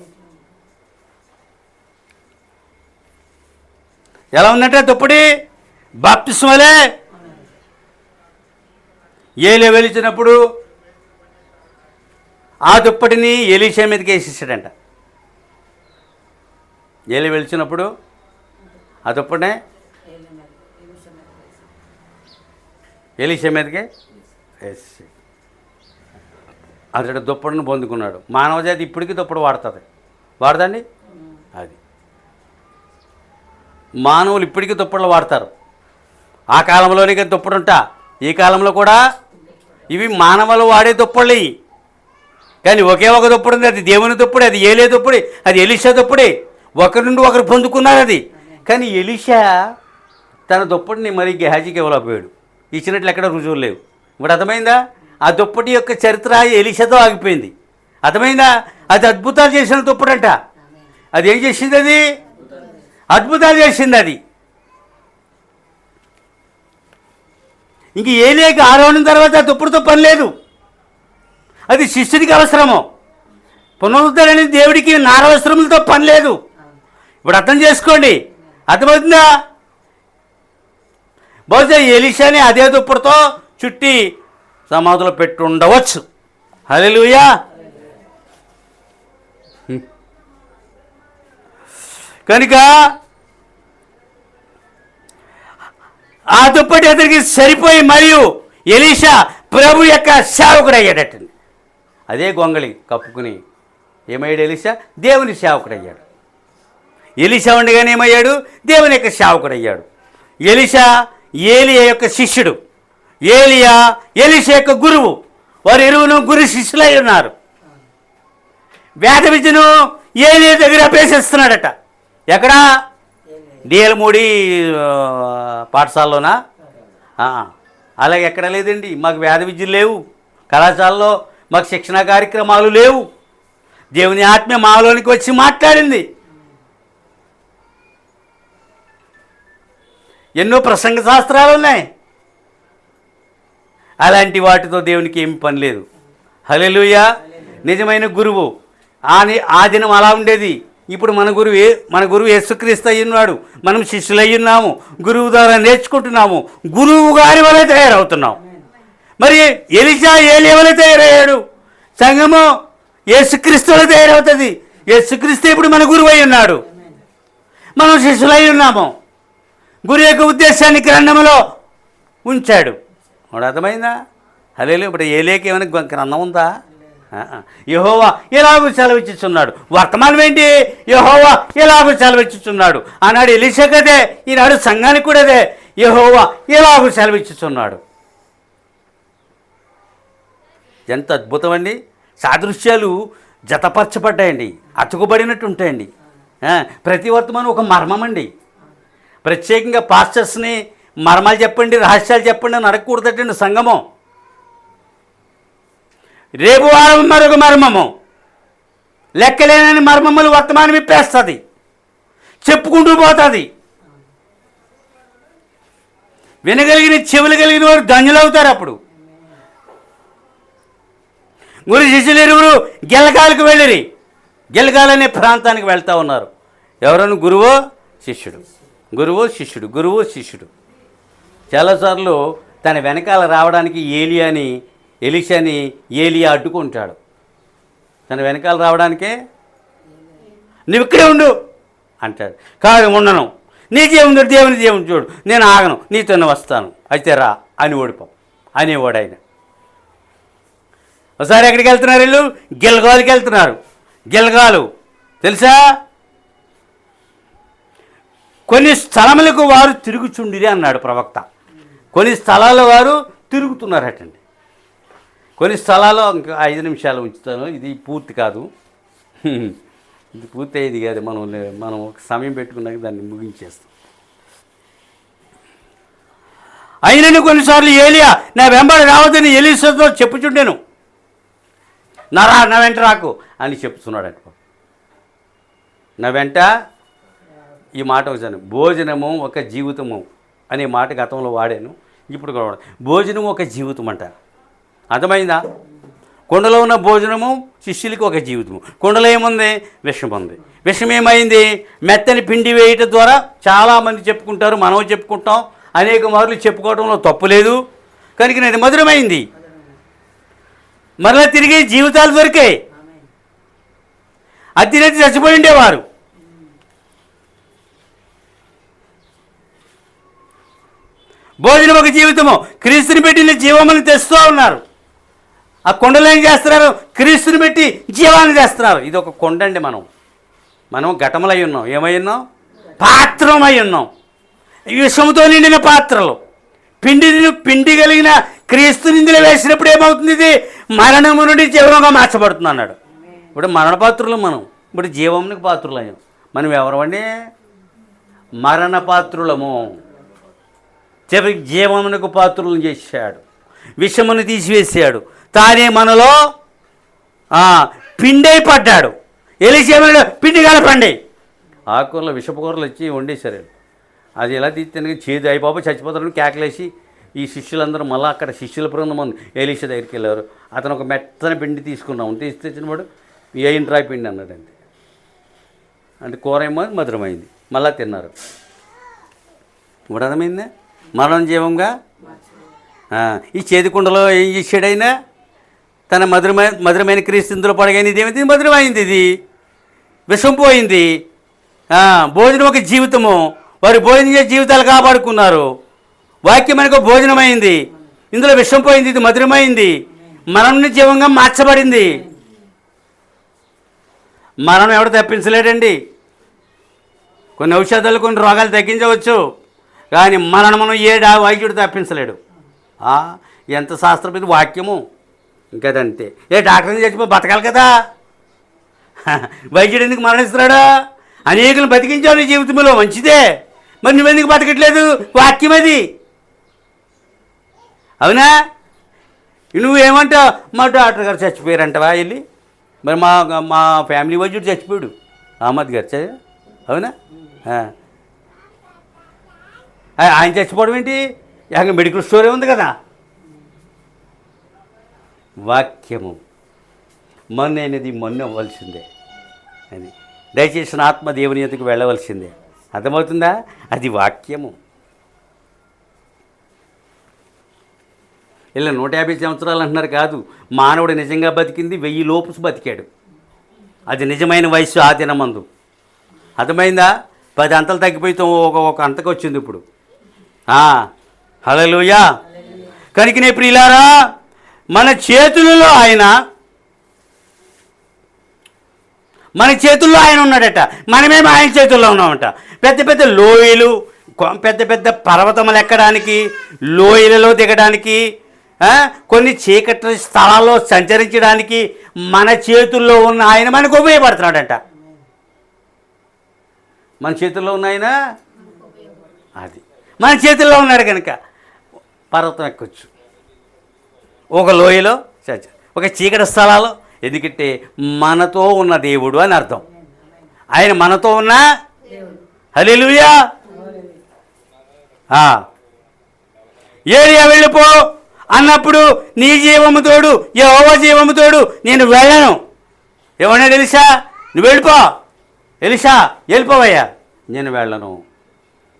ఎలా ఉన్నట్టే దుప్పటి? బాప్తిస్మం వలె. ఏలియా వెలిచినప్పుడు ఆ దుప్పటిని ఎలీషా మీదకి వేసేసాడంట. ఏలి వెలిచినప్పుడు ఆ దుప్పటినే ఎలీషా మీదకి వేసి అతడు దుప్పటిని పొందుకున్నాడు. మానవజాతి ఇప్పటికీ దుప్పటి వాడుతుంది, వాడదండి. అది మానవులు ఇప్పటికీ దుప్పట్లు వాడతారు. ఆ కాలంలోనే కదా దుప్పటి ఉంటా, ఈ కాలంలో కూడా ఇవి మానవులు వాడే దుప్పళ్ళు. కానీ ఒకే ఒక దుప్పటి ఉంది, అది దేవుని దుప్పటి, అది ఏలే దుప్పటి, అది ఎలీషా దుప్పటి. ఒకరి నుండి ఒకరు పొందుకున్నారు అది. కానీ ఎలీషా తన దుప్పటిని మరి గెహాజీకి ఇవ్వలేకపోయాడు, ఇచ్చినట్లు ఎక్కడ రుజువులు లేవు. ఇప్పుడు అర్థమైందా? ఆ దుప్పటి యొక్క చరిత్ర ఎలీషాతో ఆగిపోయింది. అర్థమైందా? అది అద్భుతాలు చేసిన దుప్పటంట. అది ఏం చేసింది? అది అద్భుతాలు చేసింది. అది ఇంక ఏలియాకి ఆరోహణం తర్వాత ఆ దుప్పటితో పని లేదు, అది శిష్యుడికి అవసరము. పునరుద్ధరణ దేవుడికి నారవస్త్రములతో పని లేదు. ఇప్పుడు అర్థం చేసుకోండి, అర్థమవుతుందా? బహుశా ఎలీషాని అదే దుప్పటితో చుట్టి సమాధిలో పెట్టి ఉండవచ్చు. హల్లెలూయా. కనుక ఆ దుప్పటి అతనికి సరిపోయి మరియు ఎలీషా ప్రభు యొక్క సేవకుడు అయ్యాడటండి. అదే గొంగళి కప్పుకుని ఏమయ్యాడు ఎలీషా? దేవుని సేవకుడు అయ్యాడు. ఎలీషా ఉండగానే ఏమయ్యాడు? దేవుని యొక్క సేవకుడు అయ్యాడు. ఎలీషా ఏలియా యొక్క శిష్యుడు, ఏలియా ఎలీషా యొక్క గురువు. వారు ఇరువును గురు శిష్యులై ఉన్నారు. వేద విద్యను ఏలియా దగ్గర అభ్యసిస్తున్నాడట. ఎక్కడా? డిఎల్మూడి పాఠశాలలోనా? అలాగే ఎక్కడ లేదండి. మాకు వేద విద్యలు లేవు, కళాశాలలో మాకు శిక్షణా కార్యక్రమాలు లేవు. దేవుని ఆత్మ మాలోనికి వచ్చి మాట్లాడింది. ఎన్నో ప్రసంగ శాస్త్రాలు ఉన్నాయి, అలాంటి వాటితో దేవునికి ఏమి పని లేదు. హల్లెలూయా. నిజమైన గురువు ఆ దినం అలా ఉండేది. ఇప్పుడు మన గురువు యేసుక్రీస్తు అయ్యున్నాడు. మనం శిష్యులు అయ్యున్నాము, గురువు ద్వారా నేర్చుకుంటున్నాము, గురువు గారి వలె తయారవుతున్నాం. మరి ఎలీషా ఏలియా వలె తయారయ్యాడు. సంఘము యేసుక్రీస్తు వలె తయారవుతుంది. యేసుక్రీస్తు ఇప్పుడు మన గురువు అయి ఉన్నాడు, మనం శిష్యులు అయి ఉన్నాము. గురు యొక్క ఉద్దేశాన్ని గ్రంథంలో ఉంచాడు. వాడు అర్థమైందా? హల్లెలూయా. ఇప్పుడు ఏలియాకి ఏమైనా గ్రంథం ఉందా? యెహోవా ఎలాగూ సెలవిచ్చుచున్నాడు. వర్తమానం ఏంటి? యెహోవా ఎలాగూ సెలవిచ్చుచున్నాడు. ఆనాడు ఎలీషాకి అదే, ఈనాడు సంఘానికి కూడా అదే. యెహోవా ఎలాగూ సెలవిచ్చుచున్నాడు. ఎంత అద్భుతం అండి! సాదృశ్యాలు జతపరచబడ్డాయండి, అతుకుబడినట్టు ఉంటాయండి. ప్రతి వర్తమానం ఒక మర్మం అండి. ప్రత్యేకంగా పాస్టర్స్ని మర్మాలు చెప్పండి, రహస్యాలు చెప్పండి అని అడగకూడదటండి సంఘము. రేపు వారం మరొక మర్మము, లెక్కలేనని మర్మములు వర్తమానం ఇప్పేస్తుంది, చెప్పుకుంటూ పోతుంది. వినగలిగిన చెవులు కలిగిన వారు ధన్యులవుతారు. అప్పుడు గురు శిష్యులు ఇరువురు గిల్గాలకు వెళ్ళిరి. గిల్గాల్ అనే ప్రాంతానికి వెళ్తూ ఉన్నారు. ఎవరన్నా గురువో శిష్యుడు, గురువో శిష్యుడు, గురువో శిష్యుడు. చాలాసార్లు తన వెనకాల రావడానికి ఎలీషాని ఏలియా అడ్డుకుంటాడు. తన వెనకాల రావడానికే నువ్వు ఇక్కడే ఉండు అంటాడు. కాదు, ఉండను, నీ దేవుని దేవుని చూడు, నేను ఆగను, నీతోనే వస్తాను, అయితే రా అని అనేవాడు ఆయన. ఒకసారి ఎక్కడికి వెళ్తున్నారు వీళ్ళు? గిల్గాలుకి వెళ్తున్నారు. గిల్గాలు తెలుసా? కొన్ని స్థలములకు వారు తిరుగుచుండిరి అన్నాడు ప్రవక్త. కొన్ని స్థలాల వారు తిరుగుతున్నారటండి. కొన్ని స్థలాల్లో ఇంకా 5 నిమిషాలు ఉంచుతాను, ఇది పూర్తి కాదు, ఇది పూర్తి అయ్యేది కాదు. మనం ఒక సమయం పెట్టుకున్నాక దాన్ని ముగించేస్తాం. అయినను కొన్నిసార్లు ఏలియా నా వెంబడి రావద్దని ఎలీషాతో చెప్పుచుండెను. నా వెంట రాకు అని చెప్తున్నాడంట. నా వెంట, ఈ మాట వచ్చాను, భోజనము ఒక జీవితము అనే మాట గతంలో వాడాను, ఇప్పుడు కూడా భోజనం ఒక జీవితం అంటారు. అర్థమైందా? కుండలో ఉన్న భోజనము శిష్యులకి ఒక జీవితము. కుండలో ఏముంది? విషం ఉంది. విషం ఏమైంది? మెత్తని పిండి వేయటం ద్వారా చాలామంది చెప్పుకుంటారు, మనం చెప్పుకుంటాం, అనేక మార్లు చెప్పుకోవడంలో తప్పు లేదు. కనుక అది మధురమైంది. మరలా తిరిగి జీవితాలు దొరికాయి. అతినతి చచ్చిపోయి ఉండేవారు, భోజనం ఒక జీవితము. క్రీస్తుని పెట్టిన జీవమును తెస్తూ ఉన్నారు. ఆ కొండలు ఏం చేస్తున్నారు? క్రీస్తుని పెట్టి జీవాన్ని చేస్తున్నారు. ఇది ఒక కొండ అండి. మనం ఘటములై ఉన్నాం. ఏమై ఉన్నాం? పాత్రమై ఉన్నాం. విషముతో నిండిన పాత్రలు. పిండి కలిగిన క్రీస్తుని ఇందులో వేసినప్పుడు ఏమవుతుంది? ఇది మరణము నుండి జీవంగా మార్చబడుతుంది అన్నాడు. ఇప్పుడు మరణ పాత్రులు మనం, ఇప్పుడు జీవమునికి పాత్రులు అయ్యాం. మనం ఎవరమండి? మరణ పాత్రులము. చివరికి జీవమునకు పాత్రులను చేశాడు, విషమును తీసివేసాడు, తానే మనలో పిండై పడ్డాడు. ఎలిసేమలో పిండి కలపండి. ఆకుకూరలో విషపకూరలు వచ్చి వండేశారు. అది ఎలా తీస్తే చేదు అయిపోయి చచ్చిపోతారని కేకలేసి ఈ శిష్యులందరూ మళ్ళీ అక్కడ శిష్యుల బృందం ఎలీషా దగ్గరికి వెళ్ళారు. అతను ఒక మెత్తని పిండి తీసుకున్నాం. తెచ్చినవాడు ఏంట్రాయి పిండి అన్నాడండి. అంటే కూర ఏమో మధురమైంది. మళ్ళా తిన్నారు. ఇప్పుడు అర్థమైందా? మరణం జీవంగా ఈ చేతికుండలో ఏం చేశాడైనా? తన మధురమైన క్రీస్తు ఇందులో పడగానే ఇదేమైంది? మధురమైంది. ఇది విషం పోయింది. భోజనం ఒక జీవితము. వారు భోజనం చేసే జీవితాలు కాపాడుకున్నారు. వాక్యం మనకు భోజనమైంది. ఇందులో విషం పోయింది. ఇది మధురమైంది. మరణం జీవంగా మార్చబడింది. మరణం ఎవడు తప్పించలేడండి. కొన్ని ఔషధాలు కొన్ని రోగాలు తగ్గించవచ్చు, కానీ మరణమును వైద్యుడు తప్పించలేడు. ఎంత శాస్త్రపేది వాక్యము ఇంకదంతే. డాక్టర్ని చచ్చిపోయి బతకాలి కదా. వైద్యుడు ఎందుకు మరణిస్తున్నాడా? అనేకులను బతికించావు నీ జీవితంలో, మంచిదే. మరి నువ్వెందుకు బతకట్లేదు? వాక్యం అది. అవునా? నువ్వేమంటావు? మా డాక్టర్ గారు చచ్చిపోయారంటవా వెళ్ళి? మరి మా ఫ్యామిలీ వైద్యుడు చచ్చిపోయాడు, అహ్మద్ గారు. అవునా? ఆయన చచ్చిపోవడం ఏంటి? యాక మెడికల్ స్టోరే ఉంది కదా. వాక్యము మొన్నైనది మొన్న అవ్వాల్సిందే. అది దయచేసిన ఆత్మ దేవుని ఎదుకు వెళ్ళవలసిందే. అర్థమవుతుందా? అది వాక్యము. ఇలా 150 సంవత్సరాలు అంటున్నారు కాదు. మానవుడు నిజంగా బతికింది 1000 లోపు బతికాడు. అది నిజమైన వయస్సు ఆ దినమందు. అర్థమైందా? 10 అంతలు తగ్గిపోయితే ఒక అంతకు వచ్చింది ఇప్పుడు. హల్లెలూయా. కనుకనే ప్రియులారా, మన చేతులలో ఆయన ఉన్నాడట. మనమేమో ఆయన చేతుల్లో ఉన్నామట. పెద్ద పెద్ద లోయలు, పెద్ద పెద్ద పర్వతములు ఎక్కడానికి, లోయలలో దిగడానికి, కొన్ని చీకటి స్థలాల్లో సంచరించడానికి మన చేతుల్లో ఉన్న ఆయన మనకు ఉపయోగపడుతున్నాడట. మన చేతుల్లో ఉన్న ఆయన అది మన చేతుల్లో ఉన్నాడు కనుక పర్వతం ఎక్కొచ్చు, ఒక లోయలో ఒక చీకటి స్థలాల్లో. ఎందుకంటే మనతో ఉన్న దేవుడు అని అర్థం. ఆయన మనతో ఉన్న హల్లెలూయా. ఏలియా వెళ్ళిపో అన్నప్పుడు నీ జీవము తోడు, యెహోవా జీవము తోడు నేను వెళ్ళను. ఏమన్నా ఎలీషా? నువ్వు వెళ్ళిపో. ఎలీషా వెళ్ళిపోవయ్యా, నేను వెళ్ళను.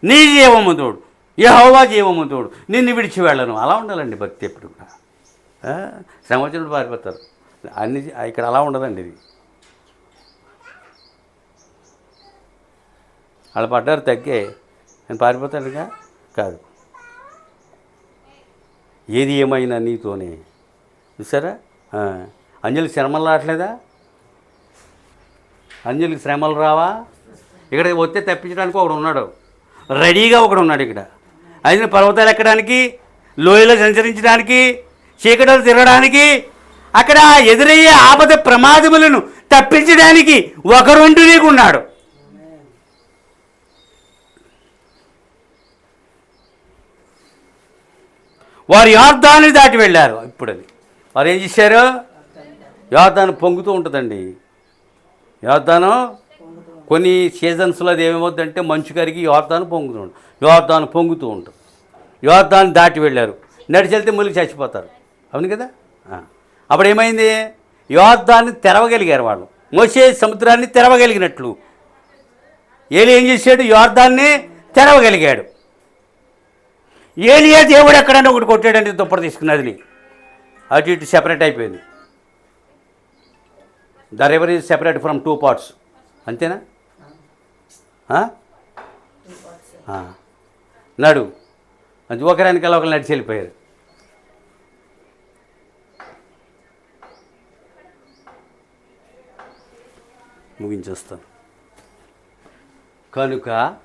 నీ జీవము తోడు, యెహోవా జీవము తోడు, నిన్ను విడిచి వెళ్ళను. అలా ఉండాలండి భక్తి. ఎప్పుడు కూడా శ్రమ వచ్చినప్పుడు పారిపోతారు. అన్ని ఇక్కడ అలా ఉండదండి. ఇది అలా పడ్డారు తగ్గే నేను పారిపోతాడుగా కాదు. ఏది ఏమైనా నీతోనే. చూసారా? అంజలికి శ్రమలు రావట్లేదా? అంజలికి శ్రమలు రావా? ఇక్కడ వస్తే తప్పించడానికి ఒకడు ఉన్నాడు, రెడీగా ఒకడు ఉన్నాడు. ఇక్కడ ఆయన పర్వతాలు ఎక్కడానికి, లోయలో సంచరించడానికి, చీకటిలో తిరగడానికి, అక్కడ ఎదురయ్యే ఆపద ప్రమాదములను తప్పించడానికి ఒకరుంటూ నీకు ఉన్నాడు. వారు యోర్దాను దాటి వెళ్ళారు. ఇప్పుడు అది వారు ఏం చేశారు? యోర్దాను పొంగుతూ ఉంటుందండి. యోర్దాను కొన్ని సీజన్స్లో అది ఏమవుతుందంటే మంచు కరిగి యోర్దాను పొంగుతూ ఉంటుంది. యోర్దాను పొంగుతూ ఉంటుంది. యోర్దాను దాటి వెళ్ళారు. నడిచి వెళ్తే ములిగి చచ్చిపోతారు. అవును కదా? అప్పుడు ఏమైంది? యోర్దాన్ని తెరవగలిగారు వాళ్ళు. మోసే సముద్రాన్ని తెరవగలిగినట్లు ఏలి ఏం చేశాడు? యోర్దాన్ని తెరవగలిగాడు. ఏలియా దేవుడు ఎక్కడన్నా ఒకటి కొట్టాడంటే దుప్పటి తీసుకున్నది అటు ఇటు సెపరేట్ అయిపోయింది. The river is separate from 2 parts. అంతేనా? నడు అది ఒకరి వెనకాల ఒకరు నడిచి వెళ్ళిపోయారు. ముగించేస్తాను. కనుక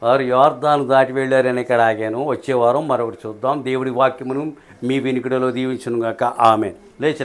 వారు యోర్దాను దాటి వెళ్ళారని ఇక్కడ ఆగాను. వచ్చే వారం మరొకటి చూద్దాం. దేవుడి వాక్యమును మీ వినికిడిలో దీవించును గాక. ఆమేన్. లేచి